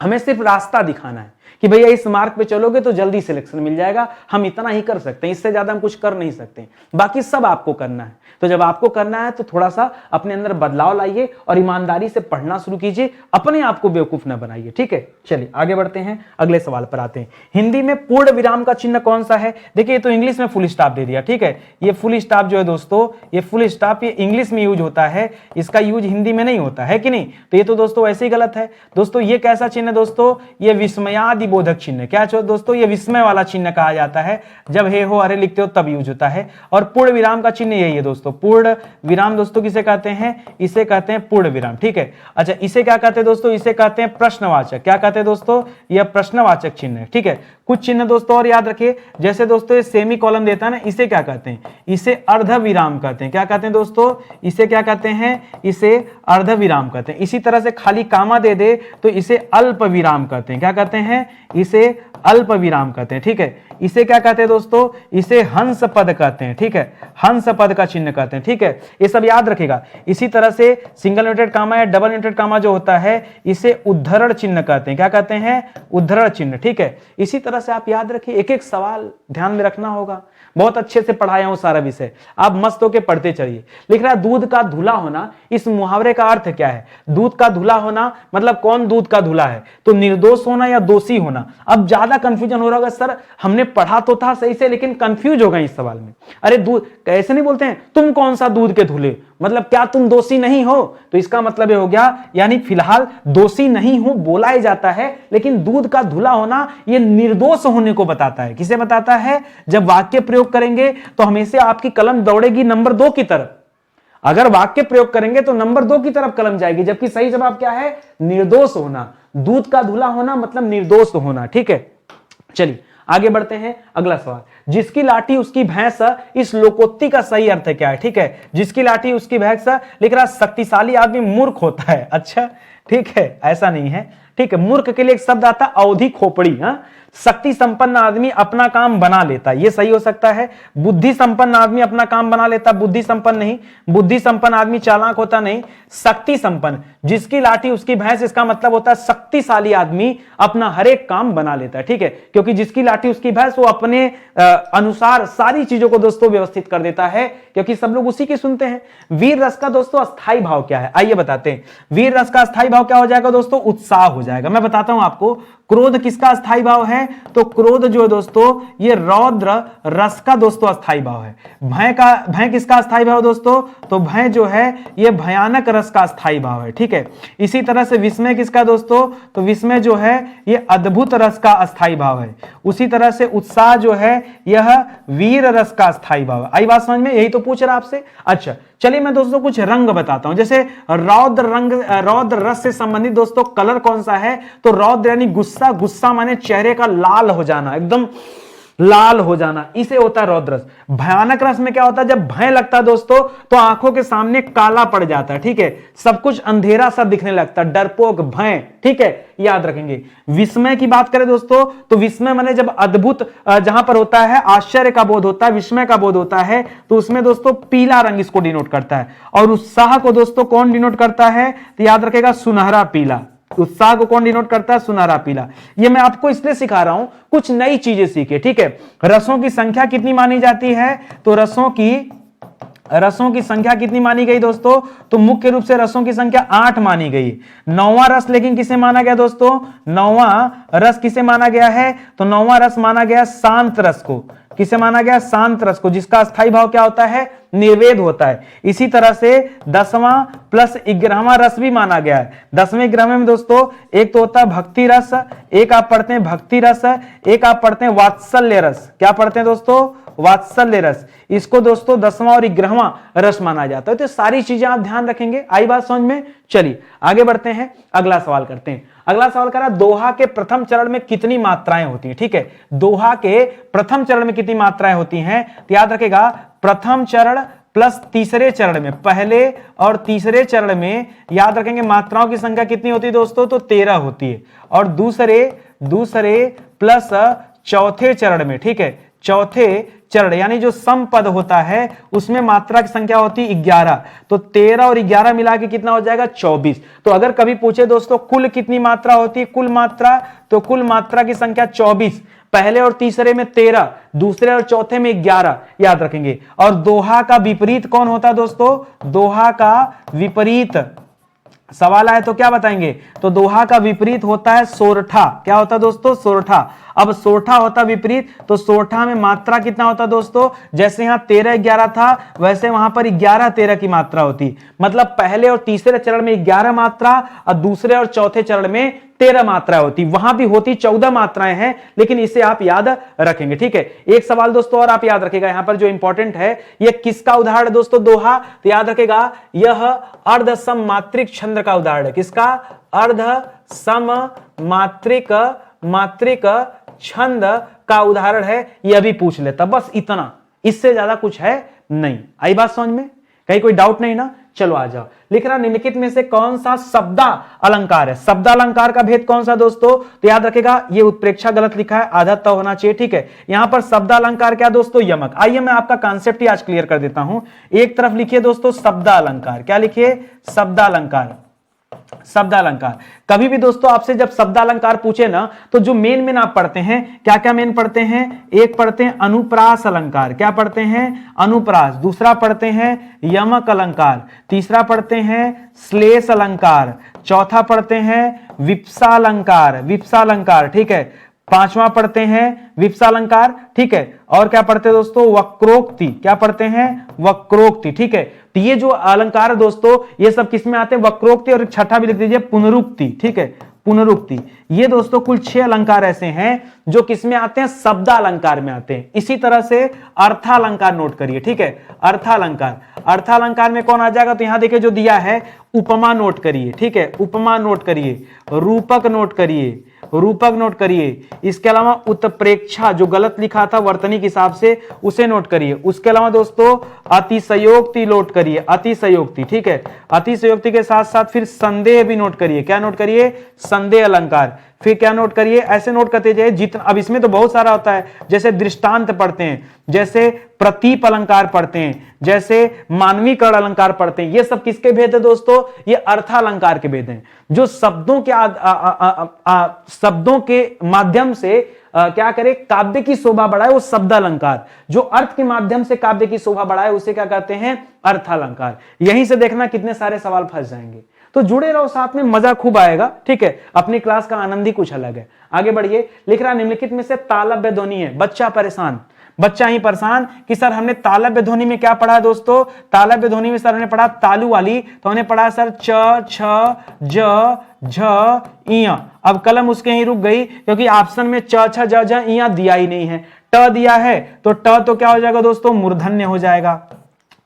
Speaker 1: हमें सिर्फ रास्ता दिखाना है कि भैया इस मार्ग पे चलोगे तो जल्दी सिलेक्शन मिल जाएगा। हम इतना ही कर सकते हैं, इससे ज्यादा हम कुछ कर नहीं सकते, बाकी सब आपको करना है। तो जब आपको करना है तो थोड़ा सा अपने अंदर बदलाव लाइए और ईमानदारी से पढ़ना शुरू कीजिए, अपने आप को बेवकूफ ना बनाइए, ठीक है। चलिए आगे बढ़ते हैं, अगले सवाल पर आते हैं। हिंदी में पूर्ण विराम का चिन्ह कौन सा है? देखिए तो इंग्लिश में फुल स्टॉप दे दिया, ठीक है। ये फुल स्टॉप जो है दोस्तों, ये फुल स्टॉप ये इंग्लिश में यूज होता है, इसका यूज हिंदी में नहीं होता है कि नहीं। तो ये तो दोस्तों वैसे ही गलत है। दोस्तों ये कैसा चिन्ह है दोस्तों? ये विस्मयादि बोधक चिन्ह। क्या दोस्तों? ये विस्मय वाला चिन्ह कहा जाता है, जब हे हो अरे लिखते हो तब यूज होता है। और पूर्ण विराम का चिन्ह यही है दोस्तों। पूर्ण विराम दोस्तों किसे कहते हैं? इसे कहते हैं पूर्ण विराम, ठीक है। अच्छा इसे क्या कहते हैं दोस्तों? इसे कहते हैं प्रश्नवाचक। क्या कहते हैं दोस्तों? यह प्रश्नवाचक चिन्ह है, ठीक है। कुछ चिन्ह दोस्तों और याद रखिए, जैसे दोस्तों ये सेमी कॉलम देता है ना, इसे क्या कहते हैं? इसे अर्ध विराम कहते हैं। क्या कहते हैं दोस्तों? इसे क्या कहते हैं? इसे अर्ध विराम कहते हैं। इसी तरह से खाली कामा दे दे तो इसे अल्प विराम कहते हैं। क्या कहते हैं? इसे अल्प विराम कहते हैं, ठीक है। इसे क्या कहते हैं दोस्तों? इसे हंस पद कहते हैं, ठीक है। हंस पद का चिन्ह कहते हैं, ठीक है। ये सब याद रखिएगा। इसी तरह से सिंगल यूनिटेड कामा या डबल यूनिटेड कामा जो होता है, इसे उद्धरण चिन्ह कहते हैं। क्या कहते हैं? उद्धरण चिन्ह, ठीक है। इसी तरह से आप याद रखिए, एक एक सवाल ध्यान में रखना होगा। बहुत अच्छे से पढ़ाया हूं सारा विषय, आप मस्त होकर पढ़ते चलिए। लिख रहा है दूध का धुला होना, इस मुहावरे का अर्थ क्या है? दूध का धुला होना मतलब कौन दूध का धुला है? तो निर्दोष होना या दोषी होना। अब ज्यादा कंफ्यूजन हो रहा होगा, सर हमने पढ़ा तो था सही से लेकिन कंफ्यूज हो गए इस सवाल में। अरे दूध कैसे नहीं बोलते हैं, तुम कौन सा दूध के धुले, मतलब क्या तुम दोषी नहीं हो? तो इसका मतलब ये हो गया, यानी फिलहाल दोषी नहीं हो बोला ही जाता है, लेकिन दूध का धुला होना ये निर्दोष होने को बताता है। किसे बताता है? जब वाक्य प्रयोग करेंगे तो हमेशा आपकी कलम दौड़ेगी नंबर 2 की तरफ। अगर वाक्य प्रयोग करेंगे तो नंबर 2 की तरफ कलम जाएगी, जबकि सही जवाब क्या है? निर्दोष होना। दूध का धुला होना मतलब निर्दोष होना, ठीक है। चलिए आगे बढ़ते हैं, अगला सवाल। जिसकी लाठी उसकी भैंस, इस लोकोक्ति का सही अर्थ क्या है? ठीक है, जिसकी लाठी उसकी भैंस। लिख रहा शक्तिशाली आदमी मूर्ख होता है। अच्छा ठीक है, ऐसा नहीं है। ठीक है। मूर्ख के लिए एक शब्द आता है अवधि खोपड़ी। शक्ति संपन्न आदमी अपना काम बना लेता, ये सही हो सकता है। बुद्धि संपन्न आदमी अपना काम बना लेता, बुद्धि संपन्न नहीं। बुद्धि संपन्न आदमी चालाक होता नहीं। शक्ति संपन्न, जिसकी लाठी उसकी भैंस, इसका मतलब होता है शक्तिशाली आदमी अपना हर एक काम बना लेता है, ठीक है। क्योंकि जिसकी लाठी उसकी भैंस, वो अपने अनुसार सारी चीजों को दोस्तों व्यवस्थित कर देता है, क्योंकि सब लोग उसी की सुनते हैं। वीर रस का दोस्तों अस्थाई भाव क्या है, आइए बताते हैं। वीर रस का अस्थाई भाव क्या हो जाएगा दोस्तों, उत्साह हो जाएगा। मैं बताता हूं आपको। क्रोध किसका अस्थाई भाव है, तो क्रोध जो है दोस्तों ये रौद्र रस का दोस्तों अस्थाई भाव है। भय किसका अस्थाई भाव दोस्तों, तो भय जो है ये भयानक रस का अस्थाई भाव है, ठीक है। इसी तरह से विस्मय किसका दोस्तों, तो विस्मय जो है ये अद्भुत रस का अस्थाई भाव है। उसी तरह से उत्साह जो है यह वीर रस का अस्थाई भाव है। आई बात समझ में, यही तो पूछ रहा आपसे। अच्छा चलिए मैं दोस्तों कुछ रंग बताता हूं। जैसे रौद्र रस से संबंधित दोस्तों कलर कौन सा है, तो रौद्र यानी गुस्सा, गुस्सा माने चेहरे का लाल हो जाना, एकदम लाल हो जाना, इसे होता है रौद्र रस। भयानक रस में क्या होता है, जब भय लगता है दोस्तों तो आंखों के सामने काला पड़ जाता है, ठीक है। सब कुछ अंधेरा सा दिखने लगता है, डरपोक, भय, ठीक है, याद रखेंगे। विस्मय की बात करें दोस्तों, तो विस्मय माने जब अद्भुत जहां पर होता है, आश्चर्य का बोध होता है, विस्मय का बोध होता है, तो उसमें दोस्तों पीला रंग इसको डिनोट करता है। और उत्साह को दोस्तों कौन डिनोट करता है, तो याद रखेगा सुनहरा पीला। उत्साह को कौन डिनोट करता है, सुनहरा पीला। ये मैं आपको इसलिए सिखा रहा हूं, कुछ नई चीजें सीखे, ठीक है। रसों की संख्या कितनी मानी जाती है, तो रसों की संख्या कितनी मानी गई दोस्तों, तो मुख्य रूप से रसों की संख्या 8 मानी गई। 9वां रस लेकिन किसे माना गया दोस्तों, 9वां रस किसे माना गया है, तो 9वां रस माना गया शांत रस को। किसे माना गया, शांत रस को, जिसका अस्थाई भाव क्या होता है, निर्वेद होता है। इसी तरह से 10वां प्लस 11वां रस भी माना गया है। 10वें 11वें में दोस्तों एक तो होता है भक्ति रस, एक आप पढ़ते हैं भक्ति रस, एक आप पढ़ते हैं वात्सल्य रस। क्या पढ़ते हैं दोस्तों, वात्सल्य रस। इसको दोस्तों 10वां और 11वां रस माना जाता है। तो सारी चीजें आप ध्यान रखेंगे। आई बात समझ में। चलिए आगे बढ़ते हैं, अगला सवाल करते हैं। अगला सवाल करा, दोहा के प्रथम चरण में कितनी मात्राएं होती हैं, ठीक है। दोहा के प्रथम चरण में कितनी मात्राएं होती हैं, तो याद रखेगा प्रथम चरण प्लस तीसरे चरण में, पहले और तीसरे चरण में याद रखेंगे मात्राओं की संख्या कितनी होती है दोस्तों, तो 13 होती है। और दूसरे प्लस चौथे चरण में, ठीक है, चौथे चरण यानी जो समपद होता है उसमें मात्रा की संख्या होती है 11। तो 13 और 11 मिला के कितना हो जाएगा, 24। तो अगर कभी पूछे दोस्तों कुल कितनी मात्रा होती है, कुल मात्रा, तो कुल मात्रा की संख्या 24। पहले और तीसरे में 13, दूसरे और चौथे में 11, याद रखेंगे। और दोहा का विपरीत कौन होता है दोस्तों, दोहा का विपरीत सवाल आए तो क्या बताएंगे, तो दोहा का विपरीत होता है सोरठा। क्या होता है दोस्तों, सोरठा। अब सोरठा होता विपरीत, तो सोरठा में मात्रा कितना होता दोस्तों, जैसे यहां 13-11 था वैसे वहां पर 11-13 की मात्रा होती। मतलब पहले और तीसरे चरण में 11 मात्रा और दूसरे और चौथे चरण में 13 मात्राएं होती। वहां भी होती 14 मात्राएं हैं, लेकिन इसे आप याद रखेंगे, ठीक है। एक सवाल दोस्तों और आप याद रखेगा यहां पर जो इंपॉर्टेंट है, यह किसका उदाहरण है दोस्तों, दोहा, तो याद रखेगा यह अर्ध सम मात्रिक छंद का उदाहरण है। किसका, अर्ध सम मात्रिक छंद का उदाहरण है। यह भी पूछ लेता, बस इतना, इससे ज्यादा कुछ है नहीं। आई बात समझ में, कहीं कोई डाउट नहीं ना। चलो आ जाओ। लिख रहा निम्नलिखित में से कौन सा शब्दा अलंकार है। शब्दा अलंकार का भेद कौन सा दोस्तों, तो याद रखेगा ये उत्प्रेक्षा गलत लिखा है, आधा तो होना चाहिए, ठीक है। यहां पर शब्दा अलंकार क्या दोस्तों, यमक। आइए मैं आपका कॉन्सेप्ट ही आज क्लियर कर देता हूं। एक तरफ लिखिए दोस्तों शब्दा अलंकार, क्या लिखिए, शब्दा अलंकार। शब्दालंकार, कभी भी दोस्तों आपसे जब शब्दालंकार पूछे ना, तो जो मेन आप पढ़ते हैं, क्या क्या मेन पढ़ते हैं, एक पढ़ते हैं अनुप्रास अलंकार। क्या पढ़ते हैं, अनुप्रास। दूसरा पढ़ते हैं यमक अलंकार। तीसरा पढ़ते हैं श्लेष अलंकार। चौथा पढ़ते हैं विप्सा अलंकार, विप्सा अलंकार, ठीक है। पांचवा पढ़ते हैं विप्सा अलंकार, ठीक है। और क्या पढ़ते हैं दोस्तों, वक्रोक्ति। क्या पढ़ते हैं, वक्रोक्ति, ठीक है। तो ये जो अलंकार है दोस्तों, ये सब किसमें आते हैं, वक्रोक्ति। और छठा भी लिख दीजिए पुनरुक्ति, ठीक है, पुनरुक्ति। ये दोस्तों कुल 6 अलंकार ऐसे हैं जो किसमें आते हैं, शब्दा अलंकार में आते हैं। इसी तरह से अर्थालंकार नोट करिए, ठीक है, अर्थालंकार। अर्थालंकार में कौन आ जाएगा, तो यहां देखिए जो दिया है उपमा नोट करिए, ठीक है, उपमा नोट करिए, रूपक नोट करिए, रूपक नोट करिए। इसके अलावा उत्प्रेक्षा, जो गलत लिखा था वर्तनी के हिसाब से, उसे नोट करिए। उसके अलावा दोस्तों अतिशयोक्ति नोट करिए, अतिशयोक्ति, ठीक है। अतिशयोक्ति के साथ साथ फिर संदेह भी नोट करिए। क्या नोट करिए? संदेह अलंकार। फिर क्या नोट करिए? ऐसे नोट करते जाइए जितना, अब इसमें तो बहुत सारा होता है, जैसे दृष्टांत पढ़ते हैं, जैसे प्रतीप अलंकार पढ़ते हैं, जैसे मानवीकरण अलंकार पढ़ते हैं। ये सब किसके भेद है दोस्तों? ये अर्थालंकार के भेद हैं, जो शब्दों के माध्यम से क्या करे? काव्य की शोभा बढ़ाए, वो शब्द अलंकार। जो अर्थ के माध्यम से काव्य की शोभा बढ़ाए उसे क्या कहते हैं? अर्थालंकार। यहीं से देखना कितने सारे सवाल फंस जाएंगे। तो जुड़े रहो साथ में, मजा खूब आएगा, ठीक है। अपनी क्लास का आनंद ही कुछ अलग है। आगे बढ़िए। लिख रहा निम्नलिखित में से तालव्य ध्वनि है। बच्चा परेशान, बच्चा ही परेशान कि सर हमने तालव्य ध्वनि में क्या पढ़ा दोस्तों? तालव्य ध्वनि में सर हमने पढ़ा तालु वाली, तो हमने पढ़ा सर च, छ, ज, झ, इया। अब कलम उसके ही रुक गई क्योंकि ऑप्शन में च, छ, ज, झ, इया दिया ही नहीं है। ट दिया है तो ट तो क्या हो जाएगा दोस्तों? मूर्धन्य हो जाएगा।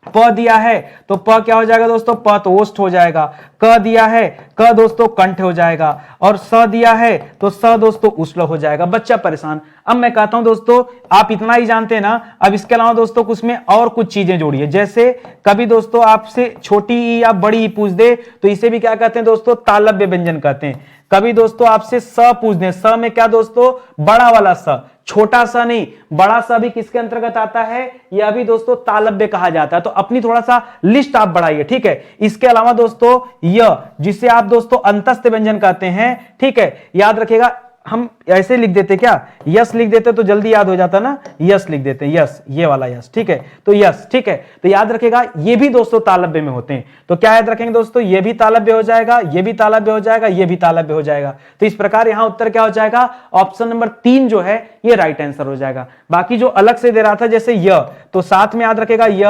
Speaker 1: प दिया है तो प क्या हो जाएगा दोस्तों? प तो ओष्ठ हो जाएगा। क दिया है, क दोस्तों कंठ हो जाएगा। और स दिया है तो स दोस्तों उष्ल हो जाएगा। बच्चा परेशान। अब मैं कहता हूं दोस्तों, आप इतना ही जानते हैं ना। अब इसके अलावा दोस्तों उसमें और कुछ चीजें जोड़िए। जैसे कभी दोस्तों आपसे छोटी ई या बड़ी ई पूछ दे तो इसे भी क्या कहते हैं दोस्तों? तालव्य व्यंजन कहते हैं। कभी दोस्तों आपसे स पूछ दे, स में क्या दोस्तों? बड़ा वाला स, छोटा सा नहीं। बड़ा सा भी किसके अंतर्गत आता है? यह भी दोस्तों तालव्य कहा जाता है। तो अपनी थोड़ा सा लिस्ट आप बढ़ाइए, ठीक है। इसके अलावा दोस्तों य, जिसे आप दोस्तों अंतस्थ व्यंजन कहते हैं, ठीक है। याद रखिएगा, हम ऐसे लिख देते, क्या यस लिख देते तो जल्दी याद हो जाता ना। यस लिख देते, यस, ये वाला यस, ठीक है। तो यस, ठीक है। तो याद रखेगा ये भी दोस्तों तालव्य में होते हैं। तो क्या याद रखेंगे दोस्तों? ये भी तालव्य हो जाएगा, ये भी तालव्य हो जाएगा, ये भी तालव्य हो जाएगा। तो इस प्रकार यहां उत्तर क्या हो जाएगा? ऑप्शन नंबर 3 जो है ये राइट आंसर हो जाएगा। बाकी जो अलग से दे रहा था जैसे य, तो साथ में याद रखेगा य,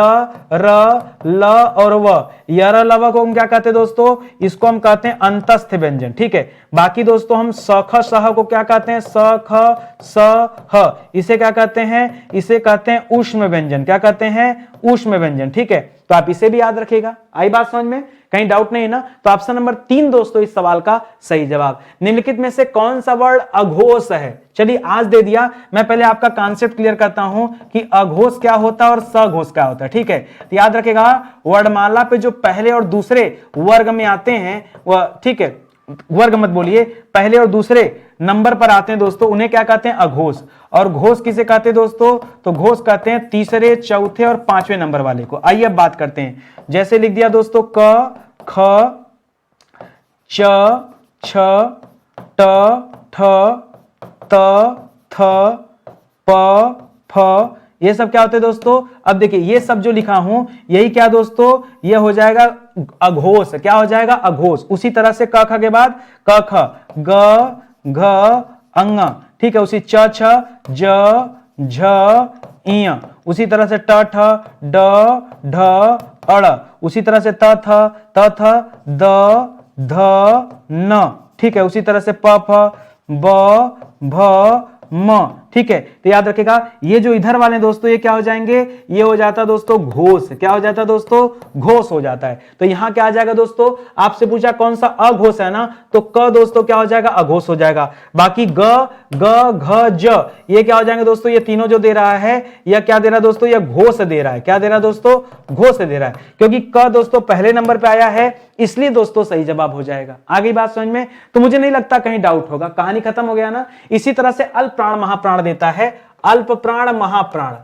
Speaker 1: र, ल और व। य, र, ल, व को हम क्या कहते हैं दोस्तों? इसको हम कहते हैं अंतस्थ व्यंजन, ठीक है। बाकी दोस्तों हम स, ख, सह को क्या कहते हैं? स, ख, स, ह। इसे क्या कहते हैं? इसे कहते हैं ऊष्म व्यंजन। क्या कहते हैं? ऊष्म व्यंजन, ठीक है। तो आप इसे भी याद रखिएगा। आई बात समझ में? कहीं डाउट नहीं है ना? तो ऑप्शन नंबर 3 दोस्तों इस सवाल का सही जवाब। निम्नलिखित में से कौन सा वर्ड अघोष है? चलिए आज दे दिया, मैं पहले आपका कॉन्सेप्ट क्लियर करता हूं कि अघोष क्या होता है और सघोष क्या होता है, ठीक है। तो याद रखेगा वर्णमाला पे जो पहले और दूसरे वर्ग में आते हैं वह, ठीक है, वर्ग मत बोलिए, पहले और दूसरे नंबर पर आते हैं दोस्तों, उन्हें क्या कहते हैं? अघोष। और घोष किसे कहते हैं दोस्तों? तो घोष कहते हैं तीसरे, चौथे और 5वें नंबर वाले को। आइए अब बात करते हैं। जैसे लिख दिया दोस्तों क, ख, च, छ, ट, ठ, त, थ, प, फ। ये सब क्या होते हैं दोस्तों? अब देखिए ये सब जो लिखा हूं यही क्या दोस्तों? ये हो जाएगा अघोष। क्या हो जाएगा? अघोष। उसी तरह से क, ख के बाद क, ख, ग, घ, अंग, ठीक है। उसी च, छ, ज, झ, इय। उसी तरह से ट, ठ, ड, ढ, अड़। उसी तरह से त, थ, द, ध, न, ठीक है। उसी तरह से प, फ, ब, भ, म, ठीक है। तो याद रखेगा ये जो इधर वाले दोस्तों ये क्या हो जाएंगे? ये हो जाता है दोस्तों घोष। क्या हो जाता है दोस्तों? घोष हो जाता है। तो यहां क्या आ जाएगा दोस्तों? आपसे पूछा कौन सा अघोष है ना, तो क दोस्तों क्या हो जाएगा? अघोष हो जाएगा। बाकी ग, ग, घ, ज ये क्या हो जाएंगे दोस्तों? ये तीनों जो दे रहा है यह क्या दे रहा है दोस्तों? ये घोष दे रहा है। क्या दे रहा है दोस्तों? घोष दे रहा है। क्योंकि क दोस्तों पहले नंबर पे आया है इसलिए दोस्तों सही जवाब हो जाएगा। आगे बात समझ में? तो मुझे नहीं लगता कहीं डाउट होगा। कहानी खत्म हो गया ना। इसी तरह से अल्प प्राण महाप्राण देता है, अल्प प्राण महाप्राण।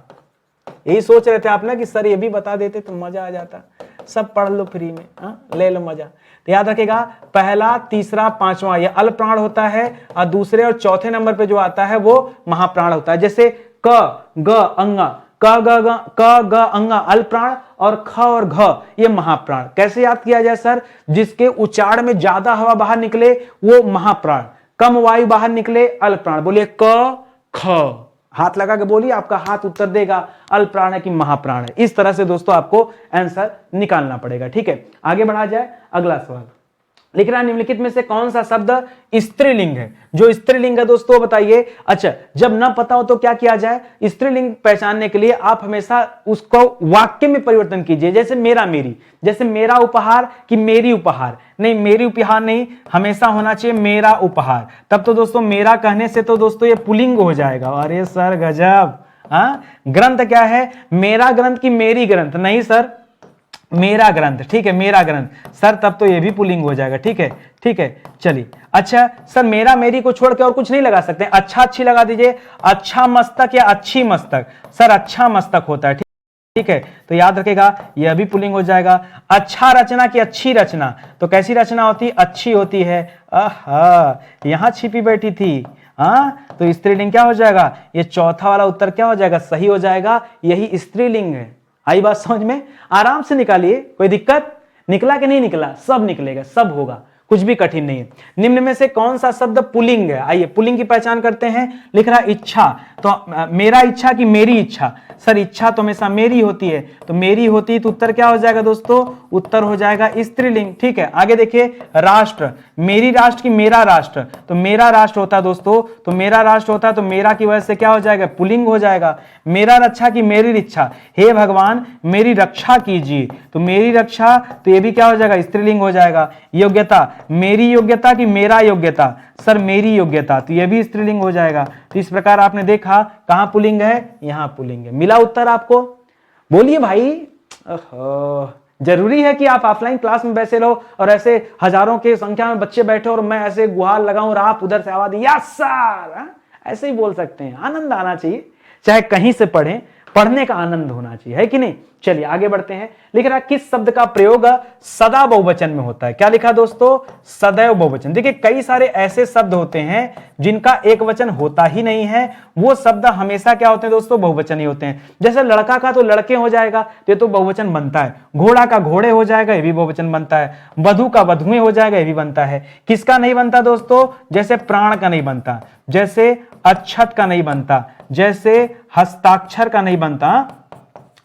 Speaker 1: यही सोच रहे थे आप ना कि सर ये भी बता देते तो मजा आ जाता। सब पढ़ लो फ्री में, ले लो मजा। तो याद रखेगा पहला, तीसरा, 5वां ये अल्प प्राण होता है और दूसरे और चौथे नंबर पे जो आता है वो महाप्राण होता है। जैसे क, ग, अंगा, क ग अंगा अल्प प्राण और ख और घ ये महाप्राण। कैसे याद किया जाए सर? जिसके उच्चारण में ज्यादा हवा बाहर निकले वो महाप्राण, कम वायु बाहर निकले अल्प प्राण। बोलिए क, ख, हाथ लगा के बोलिए, आपका हाथ उत्तर देगा अल्प प्राण है कि महाप्राण है। इस तरह से दोस्तों आपको आंसर निकालना पड़ेगा, ठीक है। आगे बढ़ा जाए, अगला सवाल। लिख रहा है निम्नलिखित में से कौन सा शब्द स्त्रीलिंग है? जो स्त्रीलिंग है दोस्तों बताइए। अच्छा, जब ना पता हो तो क्या किया जाए? स्त्रीलिंग पहचानने के लिए आप हमेशा उसको वाक्य में परिवर्तन कीजिए। जैसे मेरा मेरी, जैसे मेरा उपहार कि मेरी उपहार, नहीं मेरी उपहार नहीं, हमेशा होना चाहिए मेरा उपहार। तब तो दोस्तों मेरा कहने से तो दोस्तों ये पुल्लिंग हो जाएगा। अरे सर गजब। हाँ, ग्रंथ क्या है? मेरा ग्रंथ की मेरी ग्रंथ? नहीं सर, मेरा ग्रंथ। ठीक है, मेरा ग्रंथ सर, तब तो ये भी पुलिंग हो जाएगा। ठीक है, ठीक है, चलिए। अच्छा सर, मेरा मेरी को छोड़ के और कुछ नहीं लगा सकते? अच्छा अच्छी लगा दीजिए। अच्छा मस्तक या अच्छी मस्तक? सर अच्छा मस्तक होता है। ठीक है, तो याद रखेगा यह भी पुलिंग हो जाएगा। अच्छा रचना की अच्छी रचना? तो कैसी रचना होती है? अच्छी होती है। आहा, यहां छिपी बैठी थी। हाँ, तो स्त्रीलिंग क्या हो जाएगा? ये चौथा वाला उत्तर क्या हो जाएगा? सही हो जाएगा, यही स्त्रीलिंग है। आई बात समझ में? आराम से निकालिए, कोई दिक्कत? निकला कि नहीं निकला? सब निकलेगा, सब होगा, कुछ भी कठिन नहीं है। निम्न में से कौन सा शब्द पुल्लिंग है? आइए पुल्लिंग की पहचान करते हैं। लिख रहा इच्छा, तो मेरा इच्छा कि मेरी इच्छा? सर इच्छा तो हमेशा मेरी होती है, तो मेरी होती है, तो उत्तर क्या हो जाएगा दोस्तों? उत्तर हो जाएगा स्त्रीलिंग। ठीक है, आगे देखिए। राष्ट्र, मेरी राष्ट्र की मेरा राष्ट्र? तो मेरा राष्ट्र होता है दोस्तों, तो मेरा राष्ट्र होता है, तो मेरा की वजह से क्या हो जाएगा? पुल्लिंग हो जाएगा। मेरा रक्षा की मेरी रक्षा? हे भगवान मेरी रक्षा कीजिए, तो मेरी रक्षा, तो ये भी क्या हो जाएगा? स्त्रीलिंग हो जाएगा। योग्यता, मेरी योग्यता कि मेरा योग्यता? सर मेरी योग्यता, तो यह भी स्त्रीलिंग हो जाएगा। तो इस प्रकार आपने देखा कहां पुल्लिंग है, यहां पुल्लिंग है। मिला उत्तर आपको? बोलिए भाई। जरूरी है कि आप ऑफलाइन क्लास में बैठे रहो और ऐसे हजारों की संख्या में बच्चे बैठे और मैं ऐसे गुहार लगाऊं और आप उधर से आवाज यस सर, ऐसे ही बोल सकते हैं। आनंद आना चाहिए, चाहे कहीं से पढ़ें, पढ़ने का आनंद होना चाहिए, है कि नहीं? चलिए आगे बढ़ते हैं। लिख रहा किस शब्द का प्रयोग सदा बहुवचन में होता है? क्या लिखा दोस्तों? सदैव बहुवचन। देखिए कई सारे ऐसे शब्द होते हैं जिनका एक वचन होता ही नहीं है, वो शब्द हमेशा क्या होते हैं दोस्तों? बहुवचन ही होते हैं। जैसे लड़का का तो लड़के हो जाएगा, तो ये तो बहुवचन बनता है। घोड़ा का घोड़े हो जाएगा, ये भी बहुवचन बनता है। वधु का वधुएं हो जाएगा, ये भी बनता है। किसका नहीं बनता दोस्तों? जैसे प्राण का नहीं बनता, जैसे अक्षत का नहीं बनता, जैसे हस्ताक्षर का नहीं बनता,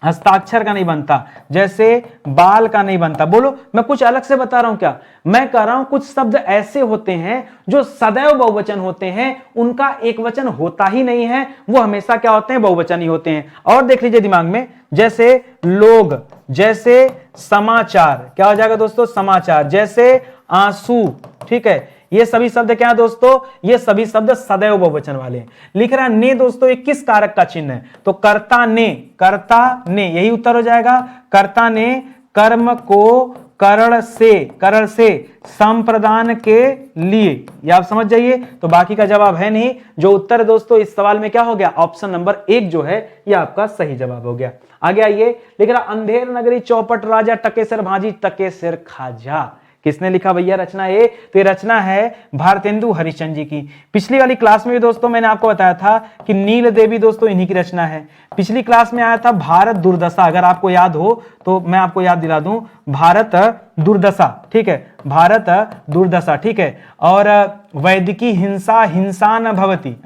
Speaker 1: हस्ताक्षर का नहीं बनता, जैसे बाल का नहीं बनता। बोलो, मैं कुछ अलग से बता रहा हूं क्या? मैं कह रहा हूं कुछ शब्द ऐसे होते हैं जो सदैव बहुवचन होते हैं, उनका एक वचन होता ही नहीं है, वो हमेशा क्या होते हैं? बहुवचन ही होते हैं। और देख लीजिए दिमाग में, जैसे लोग, जैसे समाचार, क्या हो जाएगा दोस्तों? समाचार। जैसे आंसू, ठीक है, ये सभी शब्द क्या है दोस्तों? ये सभी शब्द सदैव बहुवचन वाले हैं। लिख रहा ने दोस्तों, ये किस कारक का चिन्ह है? तो कर्ता ने, कर्ता ने, यही उत्तर हो जाएगा। कर्ता ने कर्म को करण से संप्रदान के लिए, ये आप समझ जाइए। तो बाकी का जवाब है नहीं। जो उत्तर दोस्तों इस सवाल में क्या हो गया? ऑप्शन नंबर 1 जो है ये आपका सही जवाब हो गया। आगे आइए। लिख रहा अंधेर नगरी चौपट राजा टके सिर भांजी टके सिर खाजा। किसने लिखा भैया रचना ये? तो ये रचना है भारतेंदु हरिश्चंद्र जी की। पिछली वाली क्लास में भी दोस्तों मैंने आपको बताया था कि नील देवी दोस्तों इन्हीं की रचना है। पिछली क्लास में आया था भारत दुर्दशा, अगर आपको याद हो तो मैं आपको याद दिला दूं, भारत दुर्दशा, ठीक है, भारत दुर्दशा, ठीक है। और वैदिकी हिंसा हिंसा न भवति,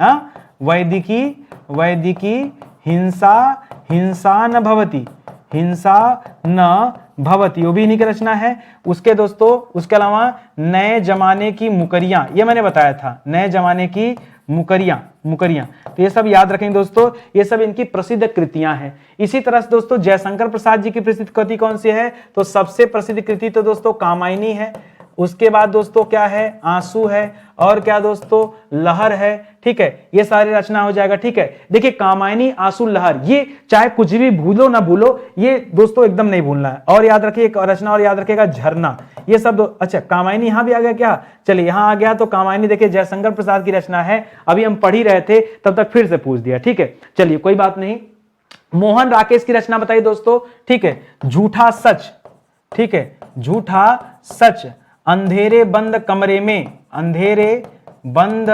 Speaker 1: वैदिकी हिंसा न भवति, हिंसा न भवती, वो भी इन्हीं की रचना है। उसके दोस्तों उसके अलावा नए जमाने की मुकरियां, ये मैंने बताया था, नए जमाने की मुकरियां, तो ये सब याद रखेंगे दोस्तों, ये सब इनकी प्रसिद्ध कृतियां हैं। इसी तरह से दोस्तों जयशंकर प्रसाद जी की प्रसिद्ध कृति कौन सी है? तो सबसे प्रसिद्ध कृति तो दोस्तों कामायनी है। उसके बाद दोस्तों क्या है? आंसू है। और क्या दोस्तों? लहर है। ठीक है, ये सारी रचना हो जाएगा। ठीक है, देखिए कामायनी, आंसू, लहर, ये चाहे कुछ भी भूलो ना भूलो, ये दोस्तों एकदम नहीं भूलना है। और याद रखिए एक रचना और याद रखिएगा, झरना, ये सब अच्छा कामायनी यहां भी आ गया क्या? चलिए यहां आ गया, तो कामायनी देखिए जयशंकर प्रसाद की रचना है, अभी हम पढ़ ही रहे थे तब तक फिर से पूछ दिया। ठीक है, चलिए कोई बात नहीं। मोहन राकेश की रचना बताइए दोस्तों। ठीक है, झूठा सच, ठीक है, झूठा सच, अंधेरे बंद कमरे में, अंधेरे बंद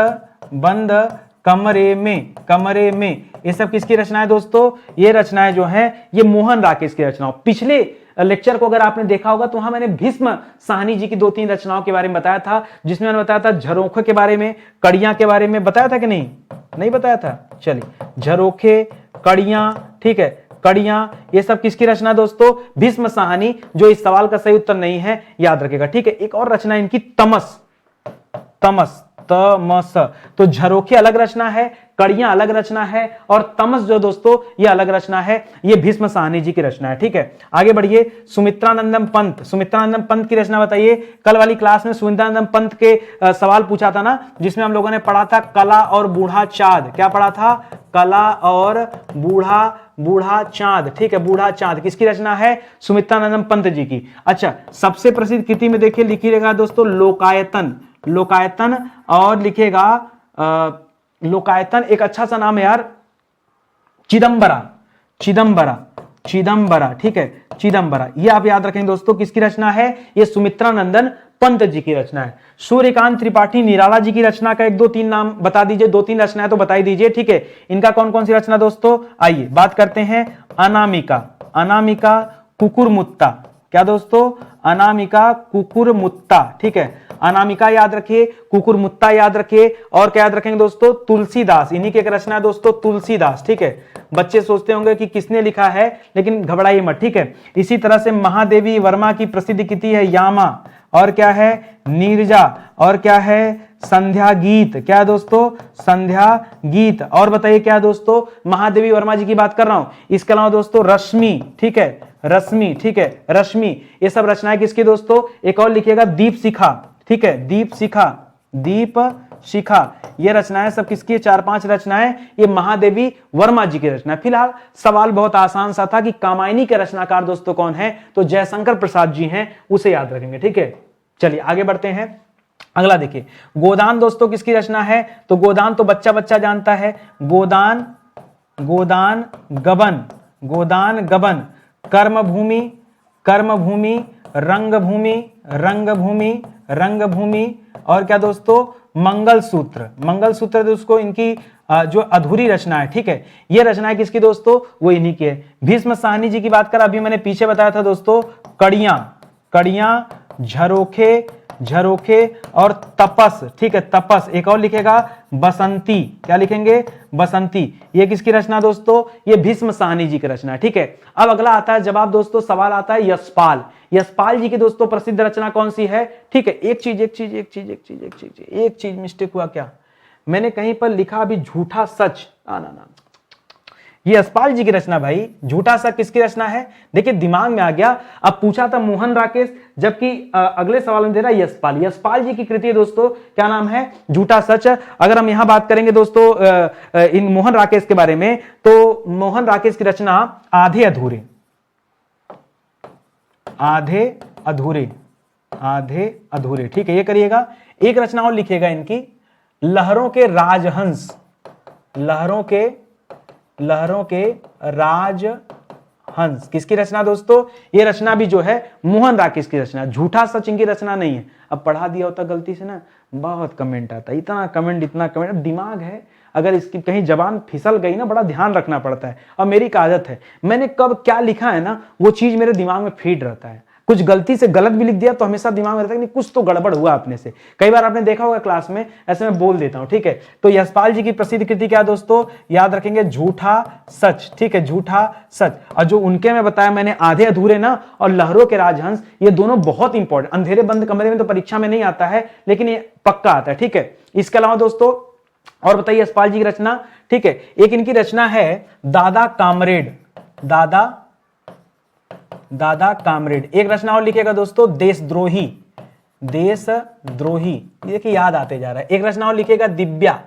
Speaker 1: कमरे में, ये सब किसकी रचना है दोस्तों? ये रचनाएं जो है ये मोहन राकेश की रचना। पिछले लेक्चर को अगर आपने देखा होगा तो वहां मैंने भीष्म साहनी जी की 2-3 रचनाओं के बारे में बताया था, जिसमें मैंने बताया था झरोखे के बारे में, कड़ियां के बारे में बताया था कि नहीं बताया था? चलिए, झरोखे, कड़ियां, ठीक है, कड़ियां, ये सब किसकी रचना दोस्तों? भीष्म साहनी, जो इस सवाल का सही उत्तर नहीं है, याद रखेगा। ठीक है, एक और रचना इनकी तमस, तमस, तमस। तो झरोखे अलग रचना है, कड़ियां अलग रचना है, और तमस जो दोस्तों ये अलग रचना है, ये भीष्म साहनी जी की रचना है। ठीक है, आगे बढ़िए। सुमित्रानंदम पंत, सुमित्रानंदम पंत की रचना बताइए। कल वाली क्लास में सुमित्रानंदम पंत के सवाल पूछा था ना, जिसमें हम लोगों ने पढ़ा था कला और बूढ़ा चाँद। क्या पढ़ा था? कला और बूढ़ा चाँद। ठीक है, बूढ़ा चाँद किसकी रचना है? सुमित्रानंदम पंत जी की। अच्छा, सबसे प्रसिद्ध कृति में देखिए लिखिएगा दोस्तों लोकायतन, लोकायतन, और लिखिएगा लोकायतन, एक अच्छा सा नाम है यार, चिदंबरा, चिदंबरा, चिदंबरा। ठीक है, चिदंबरा, ये आप याद रखेंगे दोस्तों, किसकी रचना है? ये सुमित्रानंदन पंत जी की रचना है। सूर्यकांत त्रिपाठी निराला जी की रचना का 1-2-3 नाम बता दीजिए, 2-3 रचनाएं तो बता ही दीजिए। ठीक है, इनका कौन कौन सी रचना दोस्तों? आइए बात करते हैं। अनामिका, अनामिका, कुकुरमुत्ता। क्या दोस्तों? अनामिका, कुकुरमुत्ता। ठीक है, अनामिका याद रखिए, कुकुरमुत्ता याद रखिए, और क्या याद रखेंगे दोस्तों? तुलसीदास, इन्हीं की एक रचना है दोस्तों, तुलसीदास। ठीक है, बच्चे सोचते होंगे कि किसने लिखा है, लेकिन घबराइए मत। ठीक है, इसी तरह से महादेवी वर्मा की प्रसिद्ध कृति है यामा, और क्या है? नीरजा, और क्या है? संध्या गीत। क्या दोस्तों? संध्या गीत। और बताइए क्या दोस्तों? महादेवी वर्मा जी की बात कर रहा हूं। इसके अलावा दोस्तों रश्मि, ठीक है, रश्मि, ठीक है, रश्मि, ये सब रचनाएं किसकी दोस्तों? एक और लिखिएगा दीप शिखा। ठीक है, दीप शिखा, दीप शिखा, ये रचनाएं सब किसकी? 4-5 रचनाएं ये महादेवी वर्मा जी की रचना है। फिलहाल सवाल बहुत आसान सा था कि कामायनी के रचनाकार दोस्तों कौन है? तो जयशंकर प्रसाद जी हैं, उसे याद रखेंगे। ठीक है, चलिए आगे बढ़ते हैं। अगला देखिए, गोदान दोस्तों किसकी रचना है? तो गोदान तो बच्चा बच्चा जानता है, गोदान, गोदान गबन, गोदान गबन, कर्मभूमि, कर्मभूमि, रंगभूमि, रंगभूमि, रंगभूमि, और क्या दोस्तों? मंगलसूत्र, मंगलसूत्र दोस्तों इनकी जो अधूरी रचना है। ठीक है, ये रचना है किसकी दोस्तों? वो इन्हीं की है। भीष्म साहनी जी की बात कर, अभी मैंने पीछे बताया था दोस्तों, कड़ियां, कड़ियां, झरोखे, झरोखे, और तपस। ठीक है, तपस। एक और लिखेगा बसंती। क्या लिखेंगे? बसंती। ये किसकी रचना दोस्तों? ये भीष्म साहनी जी की रचना है। ठीक है, अब अगला आता है जवाब दोस्तों, सवाल आता है यशपाल, यशपाल जी की दोस्तों प्रसिद्ध रचना कौन सी है? ठीक है, एक चीज मिस्टेक हुआ क्या? मैंने कहीं पर लिखा अभी झूठा सच, ना, ये यशपाल जी की रचना भाई, झूठा सच किसकी रचना है? देखिए दिमाग में आ गया। अब पूछा था मोहन राकेश, जबकि अगले सवाल में दे रहा है यशपाल। यशपाल जी की कृति है दोस्तों, क्या नाम है? झूठा सच। अगर हम यहां बात करेंगे दोस्तों इन मोहन राकेश के बारे में, तो मोहन राकेश की रचना आधे अधूरे, आधे अधूरे, आधे अधूरे। ठीक है, ये करिएगा। एक रचना और लिखिएगा इनकी, लहरों के राजहंस, लहरों के, लहरों के राजहंस किसकी रचना दोस्तों? ये रचना भी जो है मोहन राकेश की रचना, झूठा सच इनकी रचना नहीं है। अब पढ़ा दिया होता गलती से ना, बहुत कमेंट आता, इतना कमेंट, इतना कमेंट। दिमाग है, अगर इसकी कहीं जबान फिसल गई ना, बड़ा ध्यान रखना पड़ता है। और मेरी एक आदत है, मैंने कब क्या लिखा है ना, वो चीज मेरे दिमाग में फीड रहता है। कुछ गलती से गलत भी लिख दिया तो हमेशा दिमाग में रहता है कि कुछ तो गड़बड़ हुआ अपने से। कई बार आपने देखा होगा क्लास में, ऐसे मैं बोल देता हूं। ठीक है, तो यशपाल जी की प्रसिद्ध कृति क्या दोस्तों? याद रखेंगे, झूठा सच। ठीक है, झूठा सच। और जो उनके में बताया मैंने, आधे अधूरे ना और लहरों के राजहंस, ये दोनों बहुत इंपॉर्टेंट। अंधेरे बंद कमरे में तो परीक्षा में नहीं आता है, लेकिन ये पक्का आता है। ठीक है, इसके अलावा दोस्तों और बताइए यशपाल जी की रचना। ठीक है, एक इनकी रचना है दादा कामरेड, दादा कामरेड। एक रचना और लिखिएगा दोस्तों, देशद्रोही, देशद्रोही। ये देखिए याद आते जा रहा है। एक रचना और लिखिएगा, दिव्या।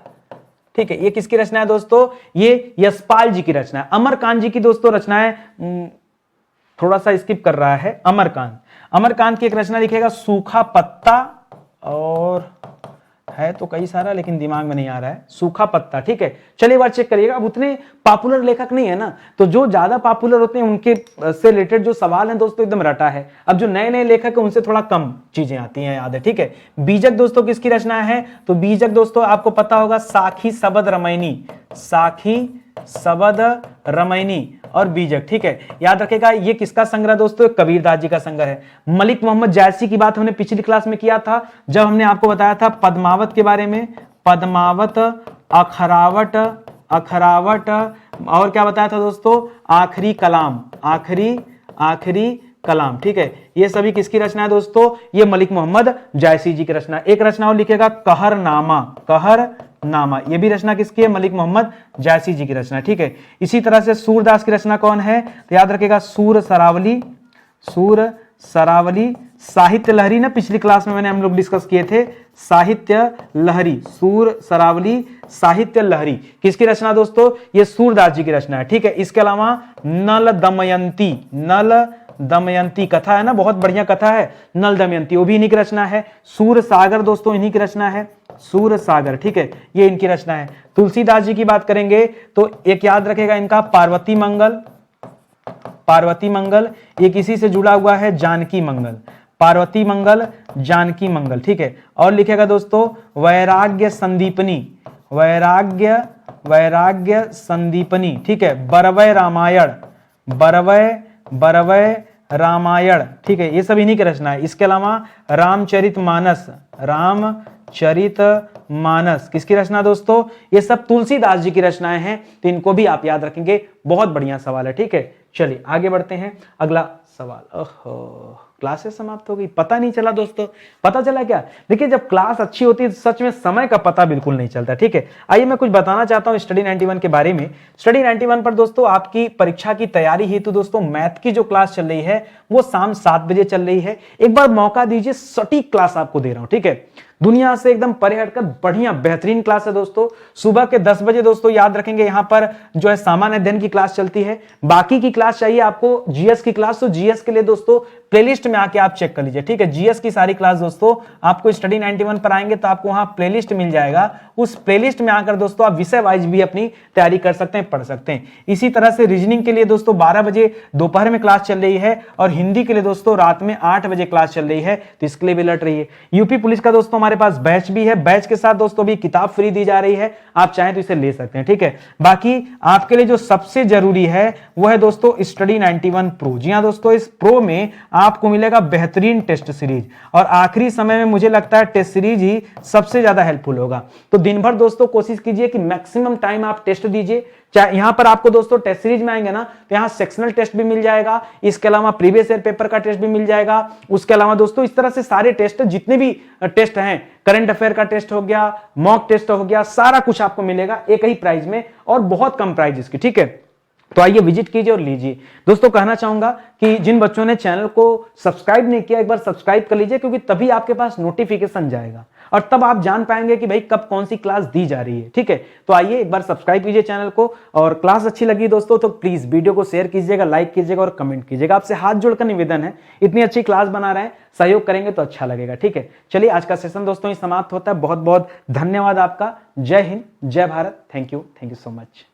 Speaker 1: ठीक है, ये किसकी रचना है दोस्तों? ये यशपाल जी की रचना है। अमरकांत जी की दोस्तों रचना है, थोड़ा सा स्किप कर रहा है। अमरकांत, अमरकांत की एक रचना लिखिएगा, सूखा पत्ता, और है तो कई सारा लेकिन दिमाग में नहीं आ रहा है, सूखा पत्ता। ठीक है, चलिए एक बार चेक करिएगा। अब उतने पॉपुलर लेखक नहीं है ना, तो जो ज्यादा पॉपुलर होते हैं उनके से रिलेटेड जो सवाल हैं दोस्तों एकदम रटा है। अब जो नए नए लेखक हैं उनसे थोड़ा कम चीजें आती हैं, याद है। ठीक है, बीजक दोस्तों किसकी रचना है? तो बीजक दोस्तों आपको पता होगा, साखी सबद रमैनी, साखी सबद रमैनी और बीजक। ठीक है, याद रखेगा ये किसका संग्रह दोस्तों? कबीरदास जी का संग्रह है। मलिक मोहम्मद जायसी की बात हमने पिछली क्लास में किया था, जब हमने आपको बताया था पद्मावत के बारे में, पद्मावत, अखरावट, अखरावट, और क्या बताया था दोस्तों, आखिरी कलाम, आखिरी कलाम, ठीक है। ये सभी किसकी रचना है दोस्तों, ये मलिक मोहम्मद जायसी जी की रचना। एक रचना और लिखेगा कहरनामा, ये भी रचना किसकी है, मलिक मोहम्मद जायसी जी की रचना, ठीक है। इसी तरह से सूरदास की रचना कौन है, तो याद रखिएगा सूर सरावली, साहित्य लहरी ना, पिछली क्लास में मैंने हम लोग डिस्कस किए थे, साहित्य लहरी, सूर सरावली साहित्य लहरी किसकी रचना दोस्तों, ये सूरदास जी की रचना है, ठीक है। इसके अलावा नल दमयंती कथा है ना, बहुत बढ़िया कथा है नल दमयंती, वो भी इन्हीं की रचना है। सूर सागर दोस्तों इन्हीं की रचना है, सूर सागर, ठीक है, ये इनकी रचना है। तुलसीदास जी की बात करेंगे तो एक याद रखेगा इनका पार्वती मंगल, ये किसी से जुड़ा हुआ है, जानकी मंगल, पार्वती मंगल जानकी मंगल, ठीक है। और लिखेगा दोस्तों वैराग्य संदीपनी, ठीक है। बरवय रामायण, ठीक है, ये सब इन्हीं की रचना है। इसके अलावा रामचरितमानस किसकी रचना दोस्तों, ये सब तुलसीदास जी की रचनाएं हैं, तो इनको भी आप याद रखेंगे। बहुत बढ़िया सवाल है, ठीक है। चलिए आगे बढ़ते हैं, अगला सवाल। ओहो, क्लासेस समाप्त हो गई, पता नहीं चला दोस्तों। पता चला क्या, देखिए जब क्लास अच्छी होती है सच में समय का पता बिल्कुल नहीं चलता, ठीक है। आइए मैं कुछ बताना चाहता हूं स्टडी 91 के बारे में। स्टडी 91 पर दोस्तों आपकी परीक्षा की तैयारी हेतु दोस्तों मैथ की जो क्लास चल रही है वो शाम 7 बजे चल रही है। एक बार मौका दीजिए, सटीक क्लास आपको दे रहा हूं, ठीक है। दुनिया से एकदम परे हटकर बढ़िया बेहतरीन क्लास है दोस्तों। सुबह के 10 बजे दोस्तों याद रखेंगे यहां पर जो है सामान्य अध्ययन की क्लास चलती है। बाकी की क्लास चाहिए आपको जीएस की क्लास, तो जीएस के लिए दोस्तों प्लेलिस्ट में आके आप चेक कर लीजिए, ठीक है। जीएस की सारी क्लास दोस्तों आपको स्टडी 91 पर आएंगे तो आपको वहां प्लेलिस्ट मिल जाएगा। उस प्लेलिस्ट में आकर दोस्तों आप विषय वाइज भी अपनी तैयारी कर सकते हैं, पढ़ सकते हैं। इसी तरह से रीजनिंग के लिए दोस्तों 12 बजे दोपहर में क्लास चल रही है, और हिंदी के लिए दोस्तों रात में 8 बजे क्लास चल रही है, तो इसके लिए भी अलर्ट रहिए। यूपी पुलिस का दोस्तों हमारे पास बैच भी है, बैच के साथ दोस्तों भी किताब फ्री दी जा रही है, आप चाहें तो इसे ले सकते हैं, ठीक है। बाकी आपके लिए जो सबसे जरूरी है वो है दोस्तों स्टडी 91 प्रो। जी हां दोस्तों, इस प्रो में आपको मिलेगा बेहतरीन टेस्ट सीरीज, और आखिरी समय में मुझे लगता है टेस्ट सीरीज ही सबसे ज्यादा हेल्पफुल होगा। तो दिन भर दोस्तों कोशिश कीजिए कि मैक्सिमम टाइम आप टेस्ट दीजिए। चाहे यहां पर आपको दोस्तों टेस्ट सीरीज में आएंगे ना तो यहां सेक्शनल टेस्ट भी मिल जाएगा, इसके अलावा प्रीवियस ईयर पेपर का टेस्ट भी मिल जाएगा। उसके अलावा दोस्तों इस तरह से सारे टेस्ट, जितने भी टेस्ट हैं, करंट अफेयर का टेस्ट हो गया, मॉक टेस्ट हो गया, सारा कुछ आपको मिलेगा एक ही प्राइस में, और बहुत कम प्राइस इसकी, ठीक है। तो आइए विजिट कीजिए और लीजिए। दोस्तों कहना चाहूंगा कि जिन बच्चों ने चैनल को सब्सक्राइब नहीं किया एक बार सब्सक्राइब कर लीजिए, क्योंकि तभी आपके पास नोटिफिकेशन जाएगा और तब आप जान पाएंगे कि भाई कब कौन सी क्लास दी जा रही है, ठीक है। तो आइए एक बार सब्सक्राइब कीजिए चैनल को, और क्लास अच्छी लगी दोस्तों तो प्लीज वीडियो को शेयर कीजिएगा, लाइक कीजिएगा और कमेंट कीजिएगा। आपसे हाथ जोड़कर निवेदन है, इतनी अच्छी क्लास बना रहे हैं, सहयोग करेंगे तो अच्छा लगेगा, ठीक है। चलिए आज का सेशन दोस्तों ही समाप्त होता है। बहुत बहुत धन्यवाद आपका। जय हिंद, जय Bharat. Thank you so much.